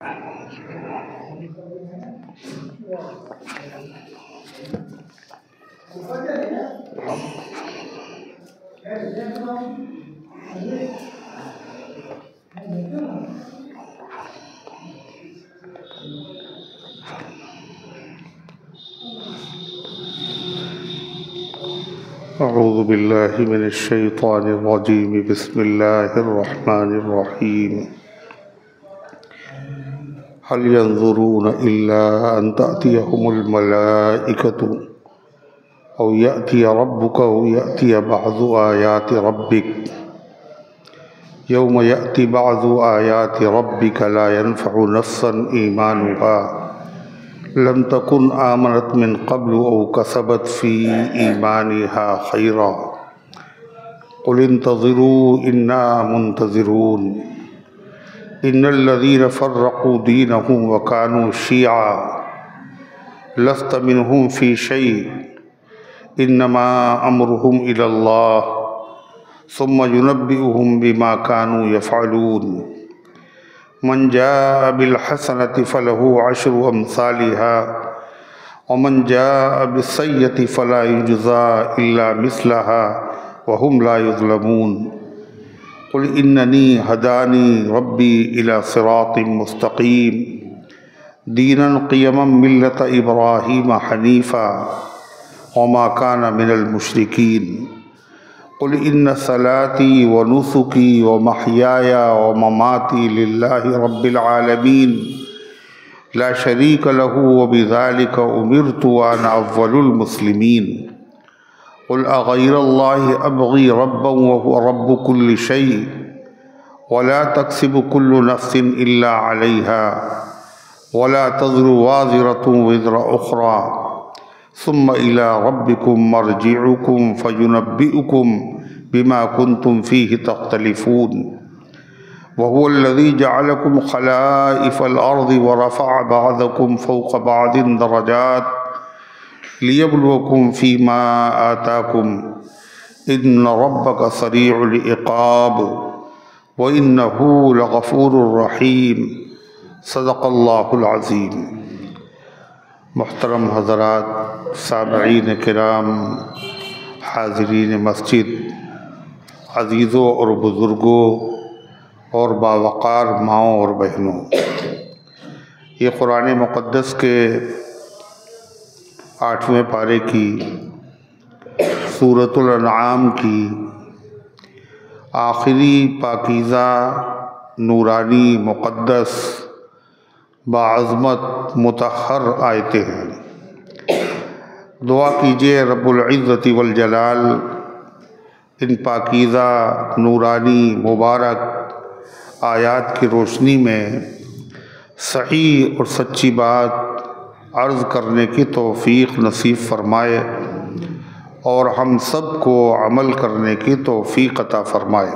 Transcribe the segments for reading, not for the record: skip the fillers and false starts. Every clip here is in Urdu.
اعوذ باللہ من الشیطان الرجیم بسم اللہ الرحمن الرحیم هل ينظرون الا ان تأتيهم الملائکة او یأتی ربک او یأتی بعض آیات ربک یوم یأتی بعض آیات ربک لا ينفع نفسا ایمانها لم تكن آمنت من قبل أو كسبت في إيمانها خيرا قل انتظروا إنا منتظرون إن الذين فرقوا دينهم وكانوا شيعا لست منهم في شيء إنما أمرهم إلى الله ثم ينبئهم بما كانوا يفعلون من جاء بالحسنة فله عشر أمثالها ومن جاء بالسيئة فلا يجزى إلا مثلها وهم لا يظلمون قل إنني هداني ربي إلى صراط مستقيم دينا قيما ملة إبراهيم حنيفا وما كان من المشركين قل إن صلاتي ونسكي ومحياي ومماتي لله رب العالمين لا شريك له وبذلك أمرت وأنا أول المسلمين قل أغير الله أبغي ربا وهو رب كل شيء ولا تكسب كل نفس إلا عليها ولا تزر وازرة وزر أخرى ثم إلى ربكم مرجعكم فينبئكم بما كنتم فيه تختلفون وهو الذي جعلكم خلائف الأرض ورفع بعضكم فوق بعض درجات ليبلوكم فيما آتاكم إن ربك سريع العقاب وإنه لغفور رحيم صدق اللہ العظیم۔ محترم حضرات، سامعین کرام، حاضرین مسجد، عزیزوں اور بزرگوں اور باوقار ماؤں اور بہنوں، یہ قرآن مقدس کے 8ویں پارے کی سورۃ الانعام کی آخری پاکیزہ، نورانی، مقدس، باعظمت، مطہر آیتیں ہیں۔ دعا کیجئے رب العزت والجلال ان پاکیزہ، نورانی، مبارک آیات کی روشنی میں صحیح اور سچی بات عرض کرنے کی توفیق نصیب فرمائے اور ہم سب کو عمل کرنے کی توفیق عطا فرمائے۔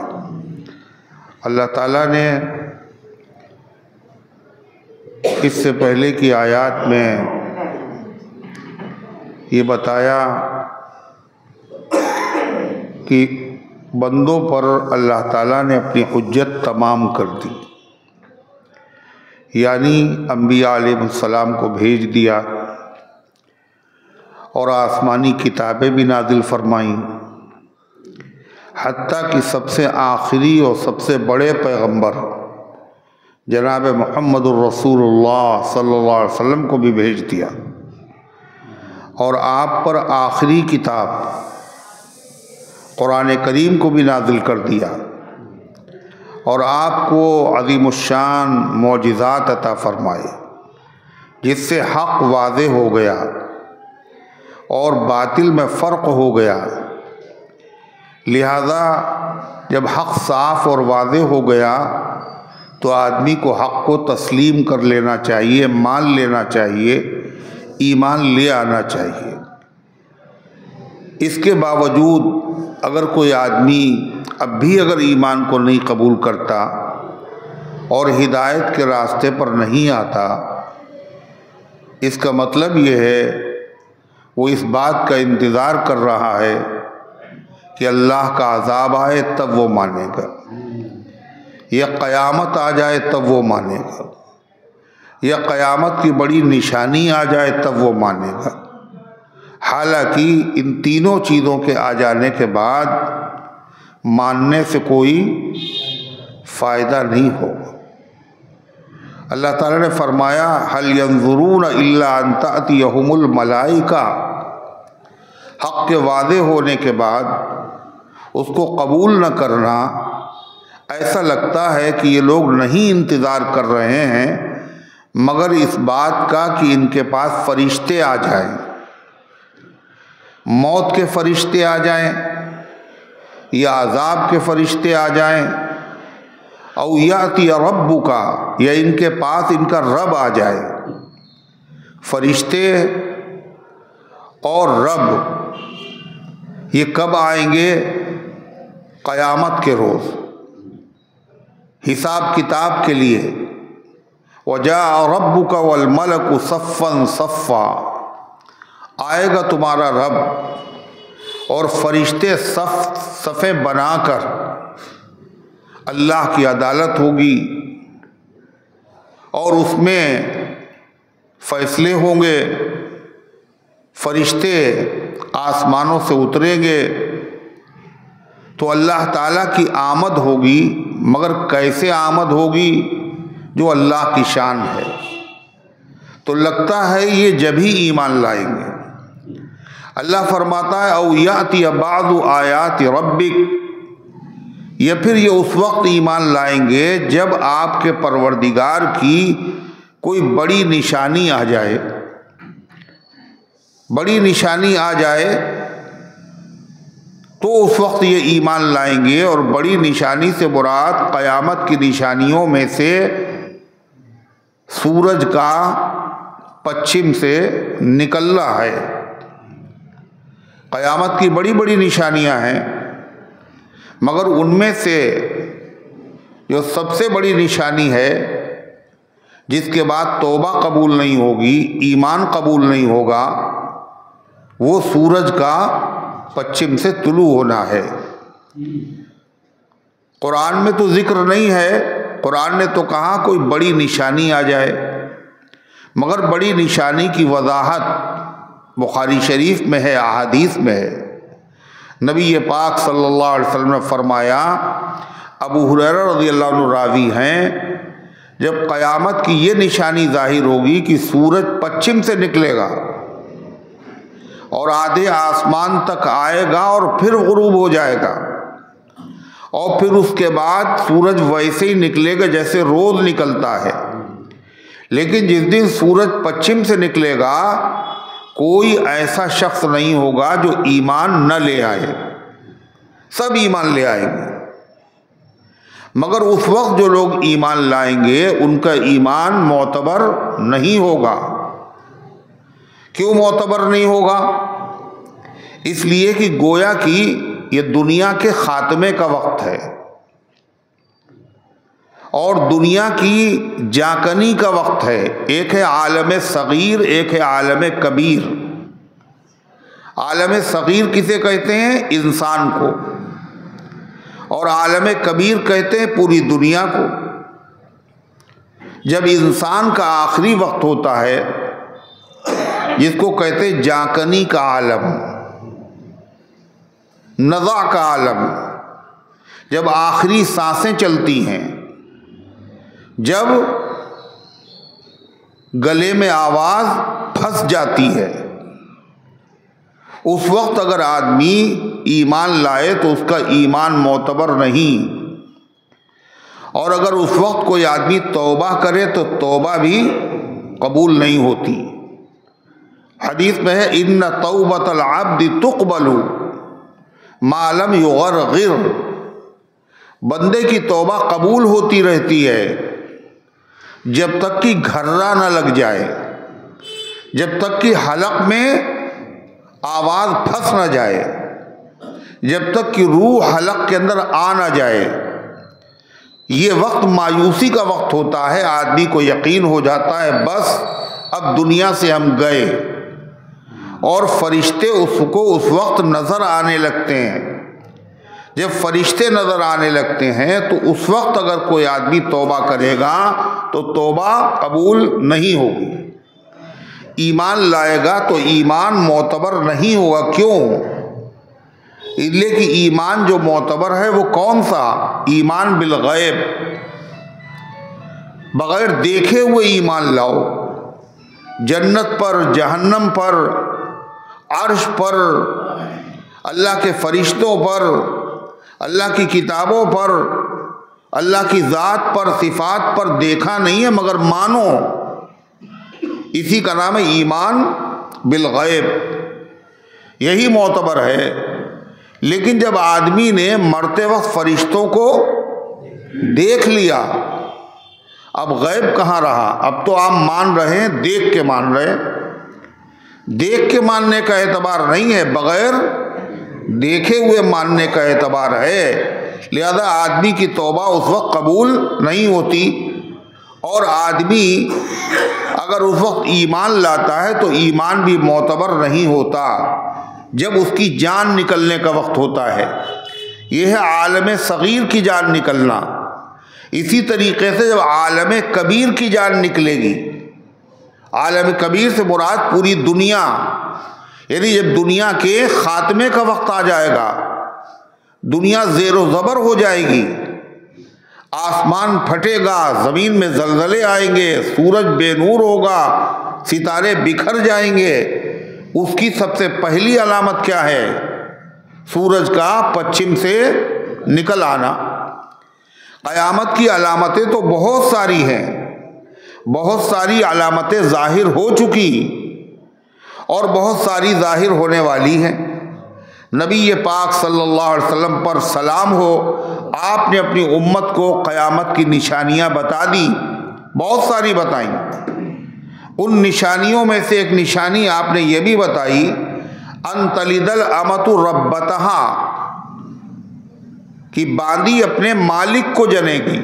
اللہ تعالیٰ نے اس سے پہلے کی آیات میں یہ بتایا کہ بندوں پر اللہ تعالیٰ نے اپنی حجت تمام کر دی، یعنی انبیاء علیہ السلام کو بھیج دیا اور آسمانی کتابیں بھی نازل فرمائیں، حتیٰ کہ سب سے آخری اور سب سے بڑے پیغمبر جناب محمد الرسول اللہ صلی اللہ علیہ وسلم کو بھی بھیج دیا، اور آپ پر آخری کتاب قرآن کریم کو بھی نازل کر دیا، اور آپ کو عظیم الشان معجزات عطا فرمائے جس سے حق واضح ہو گیا اور باطل میں فرق ہو گیا۔ لہذا جب حق صاف اور واضح ہو گیا تو آدمی کو حق کو تسلیم کر لینا چاہیے، مان لینا چاہیے، ایمان لے آنا چاہیے۔ اس کے باوجود اگر کوئی آدمی اب بھی اگر ایمان کو نہیں قبول کرتا اور ہدایت کے راستے پر نہیں آتا، اس کا مطلب یہ ہے وہ اس بات کا انتظار کر رہا ہے کہ اللہ کا عذاب آئے تب وہ مانے گا، یا قیامت آ جائے تب وہ مانے گا۔ یا قیامت کی بڑی نشانی آ جائے تب وہ مانے گا۔ حالانکہ ان تینوں چیزوں کے آ جانے کے بعد ماننے سے کوئی فائدہ نہیں ہوگا۔ اللہ تعالیٰ نے فرمایا هل ينظرون الا ان تأتيهم الملائکہ، حق کے واضح ہونے کے بعد اس کو قبول نہ کرنا، ایسا لگتا ہے کہ یہ لوگ نہیں انتظار کر رہے ہیں مگر اس بات کا کہ ان کے پاس فرشتے آ جائیں، موت کے فرشتے آ جائیں یا عذاب کے فرشتے آ جائیں، او یاتی ربک، یا ان کے پاس ان کا رب آ جائے۔ فرشتے اور رب یہ کب آئیں گے؟ قیامت کے روز، حساب کتاب کے لیے۔ وجاء ربک والملک صفا صفا، آئے گا تمہارا رب اور فرشتے صفیں بنا کر، اللہ کی عدالت ہوگی اور اس میں فیصلے ہوں گے، فرشتے آسمانوں سے اتریں گے تو اللہ تعالیٰ کی آمد ہوگی، مگر کیسے آمد ہوگی؟ جو اللہ کی شان ہے۔ تو لگتا ہے یہ جب ہی ایمان لائیں گے۔ اللہ فرماتا ہے او یاتی بعض آیات ربک، یا پھر یہ اس وقت ایمان لائیں گے جب آپ کے پروردگار کی کوئی بڑی نشانی آ جائے۔ بڑی نشانی آ جائے تو اس وقت یہ ایمان لائیں گے، اور بڑی نشانی سے مراد قیامت کی نشانیوں میں سے سورج کا پچھم سے نکلنا ہے۔ قیامت کی بڑی بڑی نشانیاں ہیں، مگر ان میں سے جو سب سے بڑی نشانی ہے جس کے بعد توبہ قبول نہیں ہوگی، ایمان قبول نہیں ہوگا، وہ سورج کا پچھم سے طلوع ہونا ہے۔ قرآن میں تو ذکر نہیں ہے، قرآن نے تو کہا کوئی بڑی نشانی آ جائے، مگر بڑی نشانی کی وضاحت بخاری شریف میں ہے، احادیث میں ہے۔ نبی پاک صلی اللہ علیہ وسلم نے فرمایا، ابو ہریرہ رضی اللہ عنہ راوی ہیں، جب قیامت کی یہ نشانی ظاہر ہوگی کہ سورج پچھم سے نکلے گا اور آدھے آسمان تک آئے گا اور پھر غروب ہو جائے گا، اور پھر اس کے بعد سورج ویسے ہی نکلے گا جیسے روز نکلتا ہے۔ لیکن جس دن سورج پچھم سے نکلے گا کوئی ایسا شخص نہیں ہوگا جو ایمان نہ لے آئے، سب ایمان لے آئیں گے، مگر اس وقت جو لوگ ایمان لائیں گے ان کا ایمان معتبر نہیں ہوگا۔ کیوں معتبر نہیں ہوگا؟ اس لیے کہ گویا کہ یہ دنیا کے خاتمے کا وقت ہے اور دنیا کی جاکنی کا وقت ہے۔ ایک ہے عالم صغیر، ایک ہے عالم کبیر۔ عالم صغیر کسے کہتے ہیں؟ انسان کو، اور عالم کبیر کہتے ہیں پوری دنیا کو۔ جب انسان کا آخری وقت ہوتا ہے جس کو کہتے ہیں جاکنی کا عالم، نزع کا عالم، جب آخری سانسیں چلتی ہیں، جب گلے میں آواز پھنس جاتی ہے، اس وقت اگر آدمی ایمان لائے تو اس کا ایمان معتبر نہیں، اور اگر اس وقت کوئی آدمی توبہ کرے تو توبہ بھی قبول نہیں ہوتی۔ حدیث میں ہے ان توبۃ العبد تقبل ما لم یغرغر، بندے کی توبہ قبول ہوتی رہتی ہے جب تک کہ گھرا نہ لگ جائے، جب تک کہ حلق میں آواز پھنس نہ جائے، جب تک کہ روح حلق کے اندر آ نہ جائے۔ یہ وقت مایوسی کا وقت ہوتا ہے، آدمی کو یقین ہو جاتا ہے بس اب دنیا سے ہم گئے، اور فرشتے اس کو اس وقت نظر آنے لگتے ہیں۔ جب فرشتے نظر آنے لگتے ہیں تو اس وقت اگر کوئی آدمی توبہ کرے گا تو توبہ قبول نہیں ہوگی. ایمان لائے گا تو ایمان معتبر نہیں ہوگا. کیوں؟ اس لیے کہ ایمان جو معتبر ہے وہ کون سا؟ ایمان بالغیب، بغیر دیکھے ہوئے ایمان لاؤ. جنت پر، جہنم پر، عرش پر، اللہ کے فرشتوں پر، اللہ کی کتابوں پر، اللہ کی ذات پر، صفات پر دیکھا نہیں ہے مگر مانو. اسی کا نام ہے ایمان بالغیب، یہی معتبر ہے. لیکن جب آدمی نے مرتے وقت فرشتوں کو دیکھ لیا، اب غیب کہاں رہا؟ اب تو آپ مان رہے ہیں، دیکھ کے مان رہے ہیں. دیکھ کے ماننے کا اعتبار نہیں ہے، بغیر دیکھے ہوئے ماننے کا اعتبار ہے. لہذا آدمی کی توبہ اس وقت قبول نہیں ہوتی. اور آدمی اگر اس وقت ایمان لاتا ہے تو ایمان بھی معتبر نہیں ہوتا جب اس کی جان نکلنے کا وقت ہوتا ہے. یہ ہے عالم صغیر کی جان نکلنا. اسی طریقے سے جب عالم کبیر کی جان نکلے گی، عالم کبیر سے مراد پوری دنیا، یعنی جب دنیا کے خاتمے کا وقت آ جائے گا، دنیا زیر و زبر ہو جائے گی، آسمان پھٹے گا، زمین میں زلزلے آئیں گے، سورج بے نور ہوگا، ستارے بکھر جائیں گے. اس کی سب سے پہلی علامت کیا ہے؟ سورج کا پچھم سے نکل آنا. قیامت کی علامتیں تو بہت ساری ہیں، بہت ساری علامتیں ظاہر ہو چکی اور بہت ساری ظاہر ہونے والی ہیں. نبی پاک صلی اللہ علیہ وسلم پر سلام ہو، آپ نے اپنی امت کو قیامت کی نشانیاں بتا دی، بہت ساری بتائیں. ان نشانیوں میں سے ایک نشانی آپ نے یہ بھی بتائی، ان تلد الامۃ ربتہا، کہ باندی اپنے مالک کو جنے گی.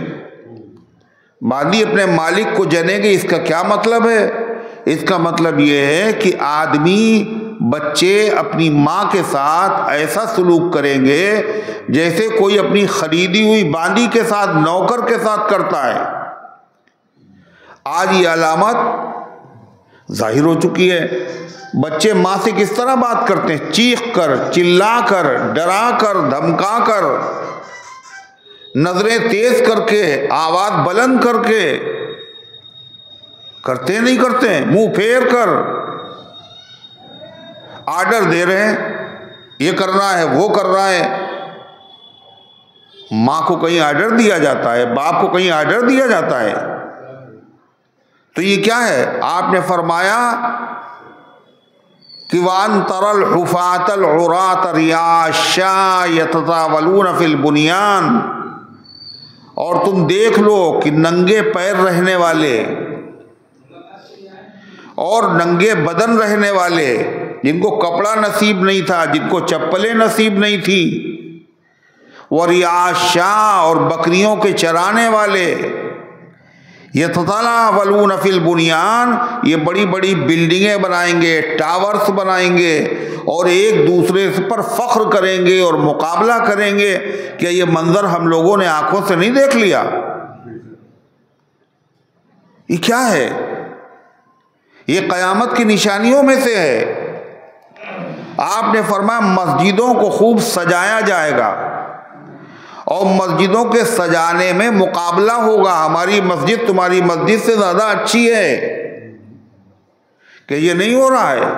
باندی اپنے مالک کو جنے گی. اس کا کیا مطلب ہے؟ اس کا مطلب یہ ہے کہ آدمی، بچے اپنی ماں کے ساتھ ایسا سلوک کریں گے جیسے کوئی اپنی خریدی ہوئی باندی کے ساتھ، نوکر کے ساتھ کرتا ہے. آج یہ علامت ظاہر ہو چکی ہے. بچے ماں سے کس طرح بات کرتے ہیں؟ چیخ کر، چلا کر، ڈرا کر، دھمکا کر، نظریں تیز کر کے، آواز بلند کر کے. کرتے نہیں کرتے؟ منہ پھیر کر آرڈر دے رہے ہیں، یہ کرنا ہے، وہ کر رہا ہے. ماں کو کہیں آرڈر دیا جاتا ہے؟ باپ کو کہیں آرڈر دیا جاتا ہے؟ تو یہ کیا ہے؟ آپ نے فرمایا کہ وَأَن تَرَى الْحُفَاةَ الْعُرَاةَ رِعَاءَ الشَّاةِ يَتَطَاوَلُونَ فِي الْبُنْيَانِ، اور تم دیکھ لو کہ ننگے پیر رہنے والے اور ننگے بدن رہنے والے، جن کو کپڑا نصیب نہیں تھا، جن کو چپلیں نصیب نہیں تھی، وَرِعَاءَ الشَّاةِ، اور بکریوں کے چرانے والے، يَتَطَاوَلُونَ فِي الْبُنْيَانِ، یہ بڑی بڑی بلڈنگیں بنائیں گے، ٹاورز بنائیں گے، اور ایک دوسرے پر فخر کریں گے اور مقابلہ کریں گے. کیا یہ منظر ہم لوگوں نے آنکھوں سے نہیں دیکھ لیا؟ یہ کیا ہے؟ یہ قیامت کی نشانیوں میں سے ہے. آپ نے فرمایا مسجدوں کو خوب سجایا جائے گا، اور مسجدوں کے سجانے میں مقابلہ ہوگا، ہماری مسجد تمہاری مسجد سے زیادہ اچھی ہے. کہ یہ نہیں ہو رہا ہے؟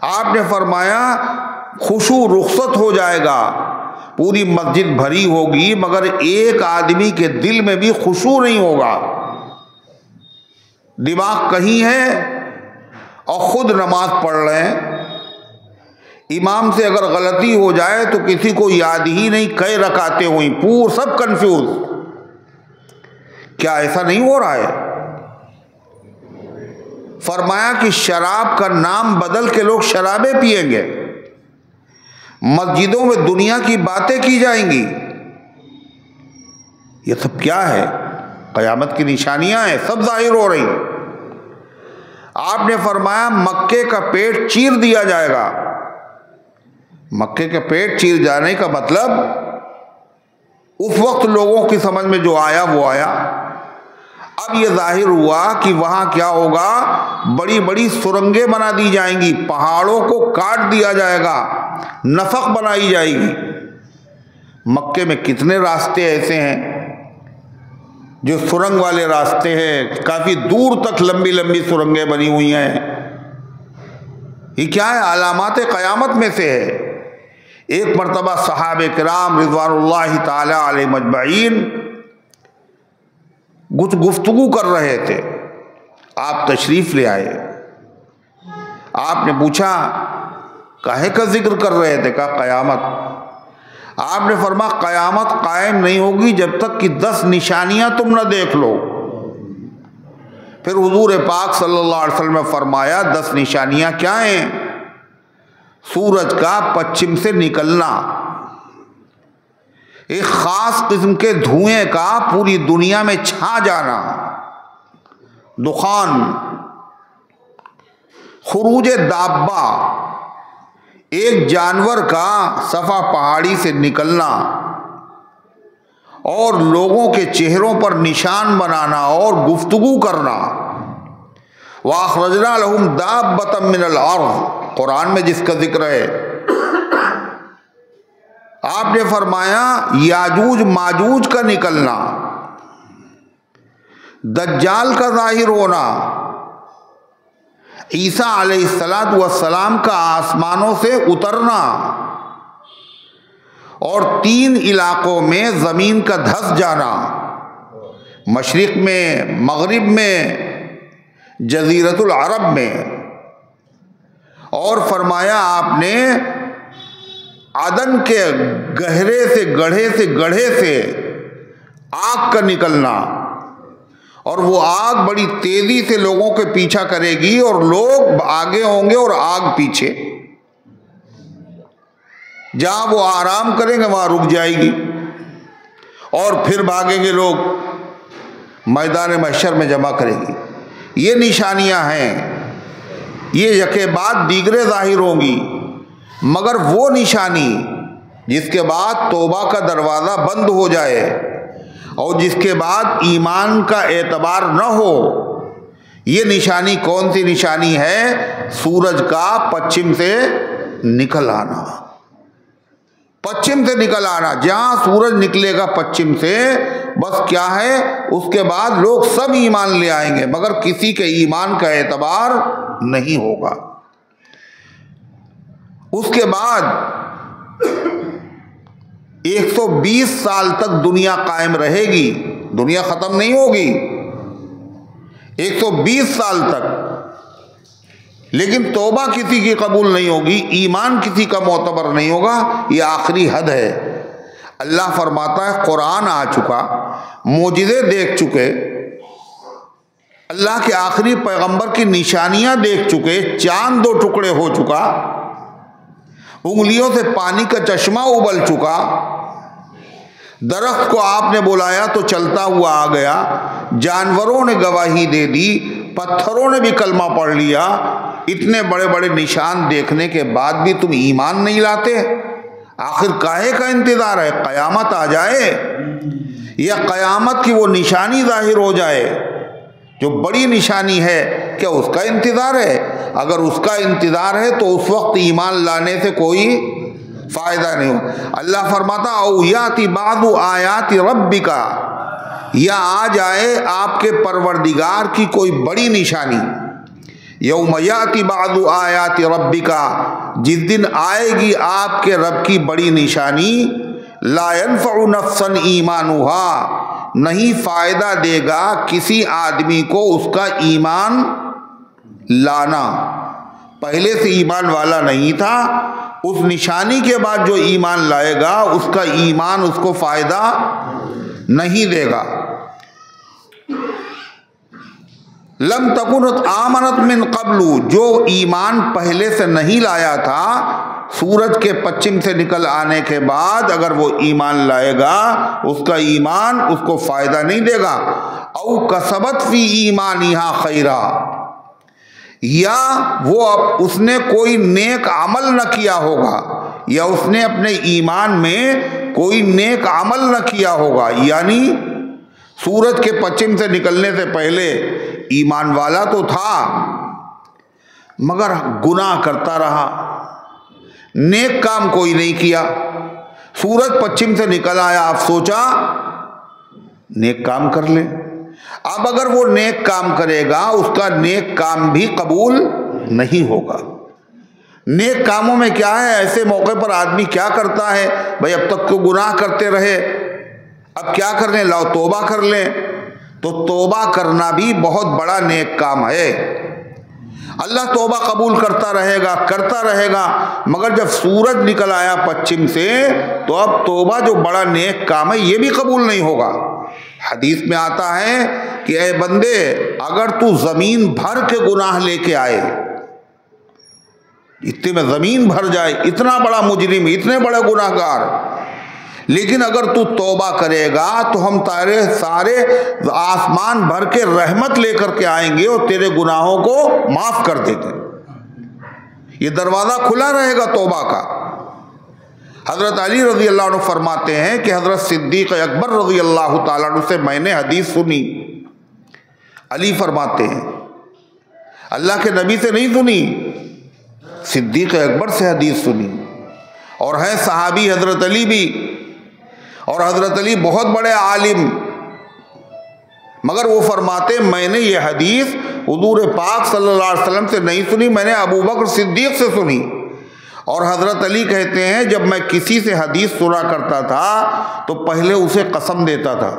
آپ نے فرمایا خشوع رخصت ہو جائے گا، پوری مسجد بھری ہوگی مگر ایک آدمی کے دل میں بھی خشوع نہیں ہوگا. دماغ کہیں ہے اور خود نماز پڑھ رہے ہیں. امام سے اگر غلطی ہو جائے تو کسی کو یاد ہی نہیں کئی رکعتیں ہوئیں، سب کنفیوز. کیا ایسا نہیں ہو رہا ہے؟ فرمایا کہ شراب کا نام بدل کے لوگ شرابیں پئیں گے، مسجدوں میں دنیا کی باتیں کی جائیں گی. یہ سب کیا ہے؟ قیامت کی نشانیاں ہیں، سب ظاہر ہو رہی. آپ نے فرمایا مکے کا پیٹ چیر دیا جائے گا، مکے کے پیٹ چیر جانے کا مطلب اس وقت لوگوں کی سمجھ میں جو آیا وہ آیا. اب یہ ظاہر ہوا کہ وہاں کیا ہوگا، بڑی بڑی سرنگیں بنا دی جائیں گی، پہاڑوں کو کاٹ دیا جائے گا، نفق بنائی جائے گی. مکے میں کتنے راستے ایسے ہیں جو سرنگ والے راستے ہیں، کافی دور تک لمبی لمبی سرنگیں بنی ہوئی ہیں. یہ کیا ہے؟ علامات قیامت میں سے ہے. ایک مرتبہ صحابہ کرام رضوان اللہ تعالی علیہم اجمعین کچھ گفتگو کر رہے تھے، آپ تشریف لے آئے. آپ نے پوچھا کاہے کا ذکر کر رہے تھے؟ کہا قیامت. آپ نے فرمایا قیامت قائم نہیں ہوگی جب تک کہ 10 نشانیاں تم نہ دیکھ لو. پھر حضور پاک صلی اللہ علیہ وسلم نے فرمایا 10 نشانیاں کیا ہیں؟ سورج کا پچھم سے نکلنا، ایک خاص قسم کے دھوئیں کا پوری دنیا میں چھا جانا، دخان، خروج دابہ، ایک جانور کا صفا پہاڑی سے نکلنا اور لوگوں کے چہروں پر نشان بنانا اور گفتگو کرنا. وَأَخْرَجْنَا لَهُمْ دَابَّةً مِّنَ الْأَرْضِ، قرآن میں جس کا ذکر ہے. آپ نے فرمایا یاجوج ماجوج کا نکلنا، دجال کا ظاہر ہونا، عیسیٰ علیہ السلام کا آسمانوں سے اترنا، اور 3 علاقوں میں زمین کا دھس جانا، مشرق میں، مغرب میں، جزیرۃ العرب میں. اور فرمایا آپ نے عدن کے گڑھے سے آگ کا نکلنا، اور وہ آگ بڑی تیزی سے لوگوں کے پیچھا کرے گی اور لوگ آگے ہوں گے اور آگ پیچھے. جہاں وہ آرام کریں گے وہاں رک جائے گی اور پھر بھاگیں گے لوگ، میدان محشر میں جمع کرے گی. یہ نشانیاں ہیں، یہ یکے بعد دیگرے ظاہر ہوں گی. مگر وہ نشانی جس کے بعد توبہ کا دروازہ بند ہو جائے اور جس کے بعد ایمان کا اعتبار نہ ہو، یہ نشانی کون سی نشانی ہے؟ سورج کا پچھم سے نکل آنا. پچھم سے نکل آنا، جہاں سورج نکلے گا پچھم سے، بس کیا ہے، اس کے بعد لوگ سب ایمان لے آئیں گے مگر کسی کے ایمان کا اعتبار نہیں ہوگا. اس کے بعد 120 سال تک دنیا قائم رہے گی، دنیا ختم نہیں ہوگی 120 سال تک، لیکن توبہ کسی کی قبول نہیں ہوگی، ایمان کسی کا معتبر نہیں ہوگا. یہ آخری حد ہے. اللہ فرماتا ہے قرآن آ چکا، معجزے دیکھ چکے، اللہ کے آخری پیغمبر کی نشانیاں دیکھ چکے، چاند 2 ٹکڑے ہو چکا، انگلیوں سے پانی کا چشمہ ابل چکا، درخت کو آپ نے بلایا تو چلتا ہوا آ گیا، جانوروں نے گواہی دے دی، پتھروں نے بھی کلمہ پڑھ لیا. اتنے بڑے بڑے نشان دیکھنے کے بعد بھی تم ایمان نہیں لاتے؟ آخر کاہے کا انتظار ہے؟ قیامت آ جائے یا قیامت کی وہ نشانی ظاہر ہو جائے جو بڑی نشانی ہے، کیا اس کا انتظار ہے؟ اگر اس کا انتظار ہے تو اس وقت ایمان لانے سے کوئی فائدہ نہیں ہو. اللہ فرماتا او یاتی بعض آیات ربک، یا آ جائے آپ کے پروردگار کی کوئی بڑی نشانی. یوم یاتی بعض آیات ربک، جس دن آئے گی آپ کے رب کی بڑی نشانی، لا ينفع نفسا ایمانها، نہیں فائدہ دے گا کسی آدمی کو اس کا ایمان لانا. پہلے سے ایمان والا نہیں تھا، اس نشانی کے بعد جو ایمان لائے گا اس کا ایمان اس کو فائدہ نہیں دے گا. لم تکن آمنت من قبل، جو ایمان پہلے سے نہیں لایا تھا، سورج کے پچھم سے نکل آنے کے بعد اگر وہ ایمان لائے گا اس کا ایمان اس کو فائدہ نہیں دے گا. او کسبت فی ایمانہا خیرا، یا وہ اس نے کوئی نیک عمل نہ کیا ہوگا، یا اس نے اپنے ایمان میں کوئی نیک عمل نہ کیا ہوگا، یعنی سورج کے پچھم سے نکلنے سے پہلے ایمان والا تو تھا مگر گناہ کرتا رہا، نیک کام کوئی نہیں کیا۔ سورج پچھم سے نکل آیا، آپ سوچا نیک کام کر لیں۔ اب اگر وہ نیک کام کرے گا اس کا نیک کام بھی قبول نہیں ہوگا۔ نیک کاموں میں کیا ہے، ایسے موقع پر آدمی کیا کرتا ہے، بھئی اب تک تو گناہ کرتے رہے، اب کیا کر لیں، لاؤ توبہ کر لیں۔ تو توبہ کرنا بھی بہت بڑا نیک کام ہے۔ اللہ توبہ قبول کرتا رہے گا، مگر جب سورج نکل آیا پچھم سے تو اب توبہ جو بڑا نیک کام ہے یہ بھی قبول نہیں ہوگا۔ حدیث میں آتا ہے کہ اے بندے، اگر تو زمین بھر کے گناہ لے کے آئے، اتنے میں زمین بھر جائے، اتنا بڑا مجرم، اتنے بڑے گناہ گار، لیکن اگر تو توبہ کرے گا تو ہم تیرے سارے آسمان بھر کے رحمت لے کر کے آئیں گے اور تیرے گناہوں کو معاف کر دیں گے۔ یہ دروازہ کھلا رہے گا توبہ کا۔ حضرت علی رضی اللہ عنہ فرماتے ہیں کہ حضرت صدیق اکبر رضی اللہ تعالیٰ عنہ سے میں نے حدیث سنی۔ علی فرماتے ہیں اللہ کے نبی سے نہیں سنی، صدیق اکبر سے حدیث سنی، اور ہیں صحابی حضرت علی بھی، اور حضرت علی بہت بڑے عالم، مگر وہ فرماتے میں نے یہ حدیث حضور پاک صلی اللہ علیہ وسلم سے نہیں سنی، میں نے ابو بکر صدیق سے سنی۔ اور حضرت علی کہتے ہیں جب میں کسی سے حدیث سنا کرتا تھا تو پہلے اسے قسم دیتا تھا،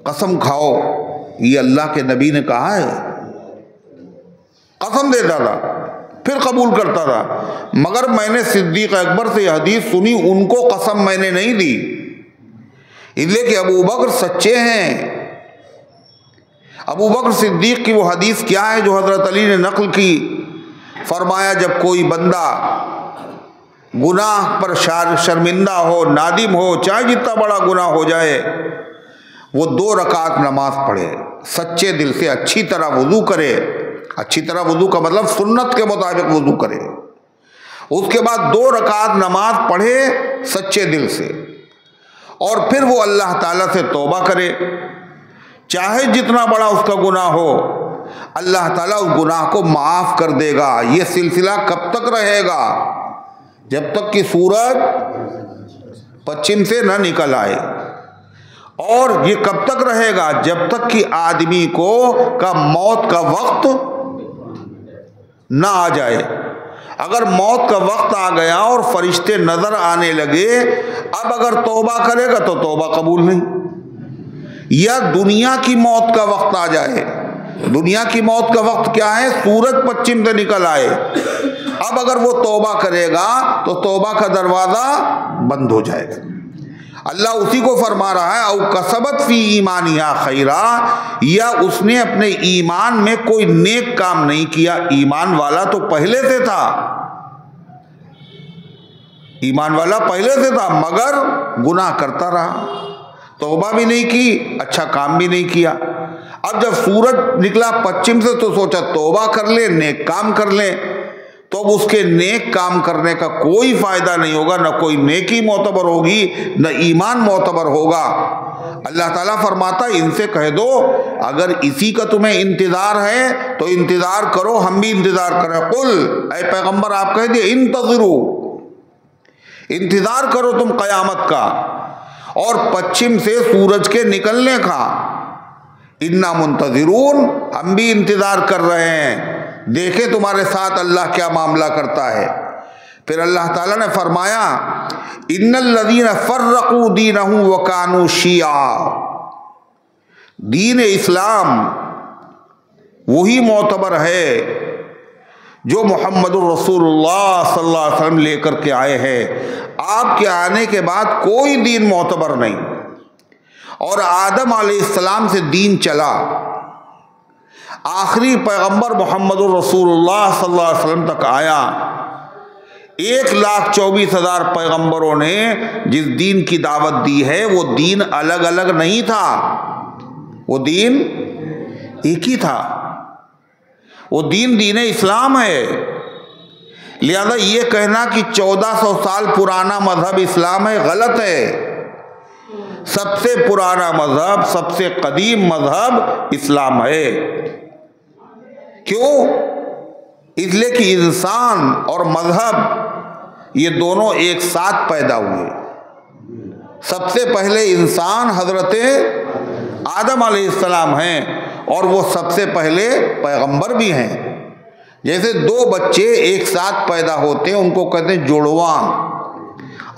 قسم کھاؤ یہ اللہ کے نبی نے کہا ہے، قسم دیتا تھا، پھر قبول کرتا تھا۔ مگر میں نے صدیق اکبر سے یہ حدیث سنی، ان کو قسم میں نے نہیں دی، اس لیے کہ ابو بکر سچے ہیں۔ ابو بکر صدیق کی وہ حدیث کیا ہے جو حضرت علی نے نقل کی؟ فرمایا جب کوئی بندہ گناہ پر شرمندہ ہو، نادم ہو، چاہے جتنا بڑا گناہ ہو جائے، وہ 2 رکعت نماز پڑھے، سچے دل سے اچھی طرح وضو کرے، اچھی طرح وضو کا مطلب سنت کے مطابق وضو کرے، اس کے بعد 2 رکعت نماز پڑھے سچے دل سے، اور پھر وہ اللہ تعالیٰ سے توبہ کرے، چاہے جتنا بڑا اس کا گناہ ہو، اللہ تعالیٰ اس گناہ کو معاف کر دے گا۔ یہ سلسلہ کب تک رہے گا؟ جب تک کہ سورج پچھم سے نہ نکل آئے۔ اور یہ کب تک رہے گا؟ جب تک کہ آدمی کو کا موت کا وقت نہ آ جائے۔ اگر موت کا وقت آ گیا اور فرشتے نظر آنے لگے، اب اگر توبہ کرے گا تو توبہ قبول نہیں، یا دنیا کی موت کا وقت آ جائے۔ دنیا کی موت کا وقت کیا ہے؟ سورج پچھم سے نکل آئے، اب اگر وہ توبہ کرے گا تو توبہ کا دروازہ بند ہو جائے گا۔ اللہ اسی کو فرما رہا ہے او کسبت فی ایمانہا خیرا، یا اس نے اپنے ایمان میں کوئی نیک کام نہیں کیا، ایمان والا تو پہلے سے تھا، ایمان والا پہلے سے تھا مگر گناہ کرتا رہا، توبہ بھی نہیں کی، اچھا کام بھی نہیں کیا۔ اب جب سورج نکلا پچھم سے تو سوچا توبہ کر لیں، نیک کام کر لیں، تو اب اس کے نیک کام کرنے کا کوئی فائدہ نہیں ہوگا، نہ کوئی نیکی معتبر ہوگی، نہ ایمان معتبر ہوگا۔ اللہ تعالیٰ فرماتا ہے ان سے کہہ دو اگر اسی کا تمہیں انتظار ہے تو انتظار کرو، ہم بھی انتظار کریں۔ قل، اے پیغمبر آپ کہہ دیے انتظروا، انتظار کرو تم قیامت کا اور پچھم سے سورج کے نکلنے کا۔ انا منتظرون، ہم بھی انتظار کر رہے ہیں، دیکھیں تمہارے ساتھ اللہ کیا معاملہ کرتا ہے۔ پھر اللہ تعالیٰ نے فرمایا ان الذین فرقوا دینہم وکانوا شیعا، دین اسلام وہی معتبر ہے جو محمد الرسول اللہ صلی اللہ علیہ وسلم لے کر کے آئے ہیں، آپ کے آنے کے بعد کوئی دین معتبر نہیں، اور آدم علیہ السلام سے دین چلا، آخری پیغمبر محمد الرسول اللہ صلی اللہ علیہ وسلم تک آیا۔ 1,24,000 پیغمبروں نے جس دین کی دعوت دی ہے وہ دین الگ الگ نہیں تھا، وہ دین ایک ہی تھا، وہ دین اسلام ہے۔ لہذا یہ کہنا کہ 1400 سال پرانا مذہب اسلام ہے غلط ہے۔ سب سے پرانا مذہب، سب سے قدیم مذہب اسلام ہے۔ کیوں؟ اس لیے کہ انسان اور مذہب یہ دونوں ایک ساتھ پیدا ہوئے۔ سب سے پہلے انسان حضرت آدم علیہ السلام ہیں، اور وہ سب سے پہلے پیغمبر بھی ہیں۔ جیسے دو بچے ایک ساتھ پیدا ہوتے ہیں ان کو کہتے ہیں جڑواں،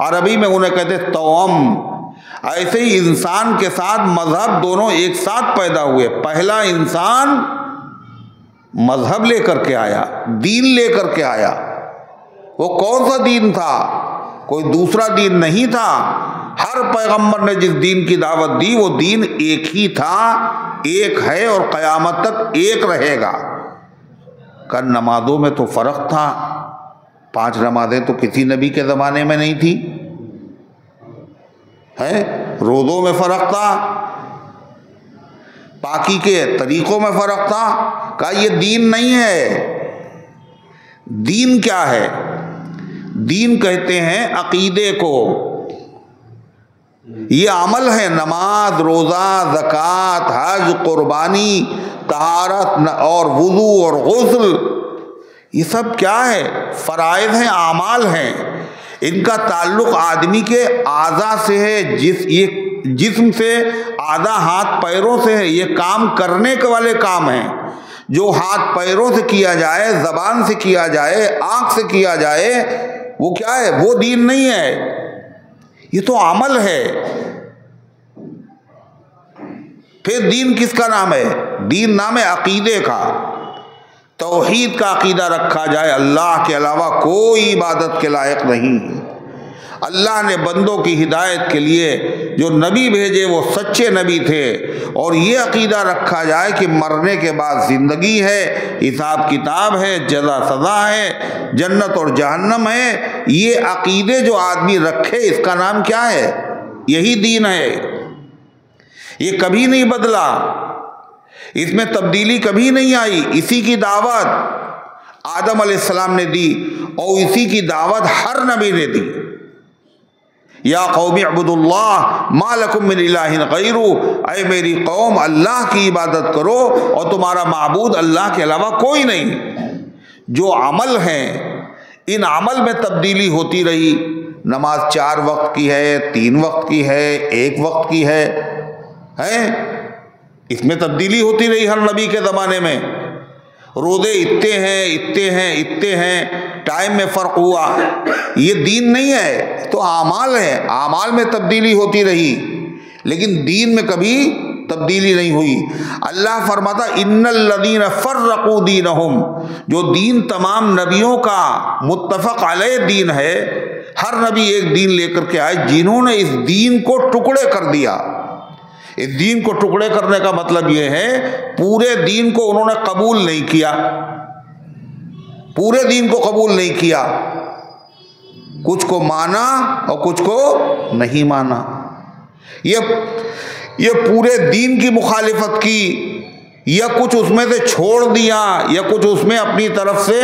عربی میں انہیں کہتے ہیں توأم۔ ایسے ہی انسان کے ساتھ مذہب دونوں ایک ساتھ پیدا ہوئے۔ پہلا انسان مذہب لے کر کے آیا، دین لے کر کے آیا۔ وہ کون سا دین تھا؟ کوئی دوسرا دین نہیں تھا۔ ہر پیغمبر نے جس دین کی دعوت دی وہ دین ایک ہی تھا، ایک ہے اور قیامت تک ایک رہے گا۔ کہ نمازوں میں تو فرق تھا، 5 نمازیں تو کسی نبی کے زمانے میں نہیں تھی، روزوں میں فرق تھا، پاکی کے طریقوں میں فرق تھا۔ کہا یہ دین نہیں ہے۔ دین کیا ہے؟ دین کہتے ہیں عقیدے کو، یہ عمل ہے، نماز، روزہ، زکوٰۃ، حج، قربانی، طہارت اور وضو اور غسل، یہ سب کیا ہے؟ فرائض ہیں، اعمال ہیں۔ ان کا تعلق آدمی کے اعضاء سے ہے، جسم سے، اعضاء ہاتھ پیروں سے ہے۔ یہ کام کرنے کے والے کام ہیں، جو ہاتھ پیروں سے کیا جائے، زبان سے کیا جائے، آنکھ سے کیا جائے، وہ کیا ہے؟ وہ دین نہیں ہے، یہ تو عمل ہے۔ پھر دین کس کا نام ہے؟ دین نام ہے عقیدے کا، توحید کا عقیدہ رکھا جائے، اللہ کے علاوہ کوئی عبادت کے لائق نہیں۔ اللہ نے بندوں کی ہدایت کے لیے جو نبی بھیجے وہ سچے نبی تھے، اور یہ عقیدہ رکھا جائے کہ مرنے کے بعد زندگی ہے، حساب کتاب ہے، جزا سزا ہے، جنت اور جہنم ہے۔ یہ عقیدے جو آدمی رکھے اس کا نام کیا ہے؟ یہی دین ہے۔ یہ کبھی نہیں بدلا، اس میں تبدیلی کبھی نہیں آئی۔ اسی کی دعوت آدم علیہ السلام نے دی، اور اسی کی دعوت ہر نبی نے دی۔ یا قوم اعبدوا اللہ ما لکم من الہ غیرہ، اے میری قوم اللہ کی عبادت کرو اور تمہارا معبود اللہ کے علاوہ کوئی نہیں۔ جو عمل ہیں ان عمل میں تبدیلی ہوتی رہی۔ نماز 4 وقت کی ہے، 3 وقت کی ہے، 1 وقت کی ہے، اس میں تبدیلی ہوتی رہی ہر نبی کے زمانے میں۔ روزے اتنے ہیں، ٹائم میں فرق ہوا، یہ دین نہیں ہے، تو اعمال ہے، اعمال میں تبدیلی ہوتی رہی، لیکن دین میں کبھی تبدیلی نہیں ہوئی۔ اللہ فرماتا ان الذین فرقوا دینہم، جو دین تمام نبیوں کا متفق علیہ دین ہے، ہر نبی ایک دین لے کر کے آئے، جنہوں نے اس دین کو ٹکڑے کر دیا۔ اس دین کو ٹکڑے کرنے کا مطلب یہ ہے پورے دین کو انہوں نے قبول نہیں کیا، پورے دین کو قبول نہیں کیا، کچھ کو مانا اور کچھ کو نہیں مانا۔ یہ پورے دین کی مخالفت کی، یا کچھ اس میں سے چھوڑ دیا، یا کچھ اس میں اپنی طرف سے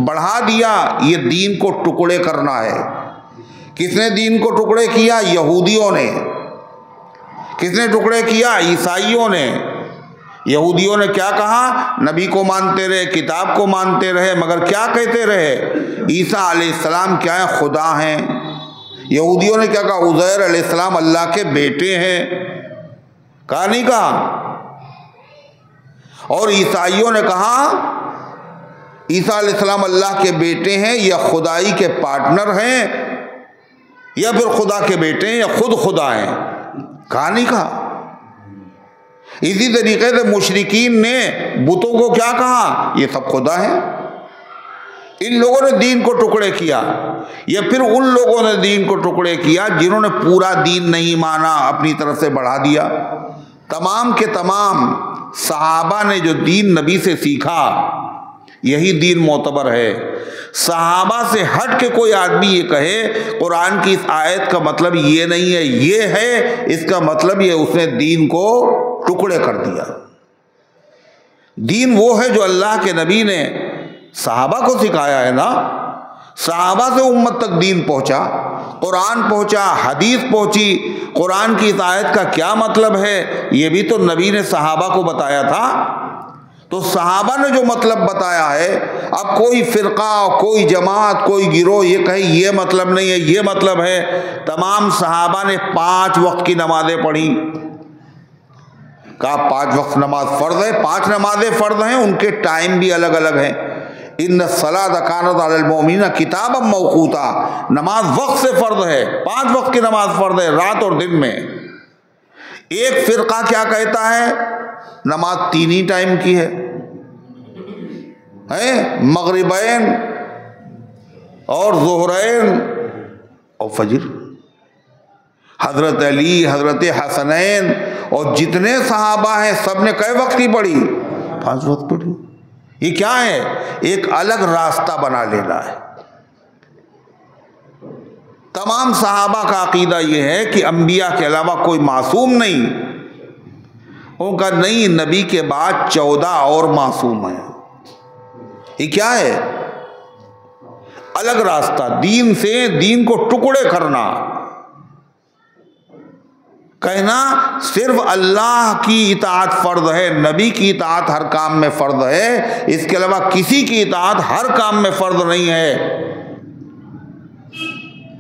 بڑھا دیا۔ یہ دین کو ٹکڑے کرنا ہے۔ کس نے دین کو ٹکڑے کیا؟ یہودیوں نے۔ کس نے ٹکڑے کیا؟ عیسائیوں نے۔ یہودیوں نے کیا کہا؟ نبی کو مانتے رہے، کتاب کو مانتے رہے، مگر کیا کہتے رہے؟ عیسیٰ علیہ السلام کیا ہیں؟ خدا ہیں۔ یہودیوں نے کیا کہا؟ عزیر علیہ السلام اللہ کے بیٹے ہیں، کہا نہیں کہا؟ اور عیسائیوں نے کہا عیسیٰ علیہ السلام اللہ کے بیٹے ہیں، یا خدائی کے پارٹنر ہیں، یا پھر خدا کے بیٹے ہیں، یا خود خدا ہیں، کہا نہیں کہا؟ اسی طریقے سے مشرکین نے بتوں کو کیا کہا؟ یہ سب خدا ہیں۔ ان لوگوں نے دین کو ٹکڑے کیا، یا پھر ان لوگوں نے دین کو ٹکڑے کیا جنہوں نے پورا دین نہیں مانا، اپنی طرف سے بڑھا دیا۔ تمام کے تمام صحابہ نے جو دین نبی سے سیکھا یہی دین معتبر ہے۔ صحابہ سے ہٹ کے کوئی آدمی یہ کہے قرآن کی اس آیت کا مطلب یہ نہیں ہے، یہ ہے، اس کا مطلب یہ اس نے دین کو ٹکڑے کر دیا۔ دین وہ ہے جو اللہ کے نبی نے صحابہ کو سکھایا ہے نا۔ صحابہ سے امت تک دین پہنچا، قرآن پہنچا، حدیث پہنچی۔ قرآن کی اس آیت کا کیا مطلب ہے یہ بھی تو نبی نے صحابہ کو بتایا تھا۔ تو صحابہ نے جو مطلب بتایا ہے، اب کوئی فرقہ، کوئی جماعت، کوئی گروہ یہ کہے یہ مطلب نہیں ہے، یہ مطلب ہے۔ تمام صحابہ نے 5 وقت کی نمازیں پڑھی۔ کہا 5 وقت نماز فرض ہے، 5 نمازیں فرض ہیں، ان کے ٹائم بھی الگ الگ ہیں۔ ان الصلاۃ کانت علی المؤمنین کتابا موقوتا، نماز وقت سے فرض ہے، 5 وقت کی نماز فرض ہے، رات اور دن میں۔ ایک فرقہ کیا کہتا ہے نماز 3 ہی ٹائم کی ہے، مغربین اور ظہرین اور فجر۔ حضرت علی، حضرت حسنین اور جتنے صحابہ ہیں سب نے کئے وقت کی پڑھی؟ 5 وقت پڑھی۔ یہ کیا ہے؟ ایک الگ راستہ بنا لینا ہے۔ تمام صحابہ کا عقیدہ یہ ہے کہ انبیاء کے علاوہ کوئی معصوم نہیں۔ ان کا نہیں، نبی کے بعد 14 اور معصوم ہیں۔ یہ کیا ہے؟ الگ راستہ، دین سے، دین کو ٹکڑے کرنا، کہنا صرف اللہ کی اطاعت فرض ہے، نبی کی اطاعت ہر کام میں فرض ہے، اس کے علاوہ کسی کی اطاعت ہر کام میں فرض نہیں ہے۔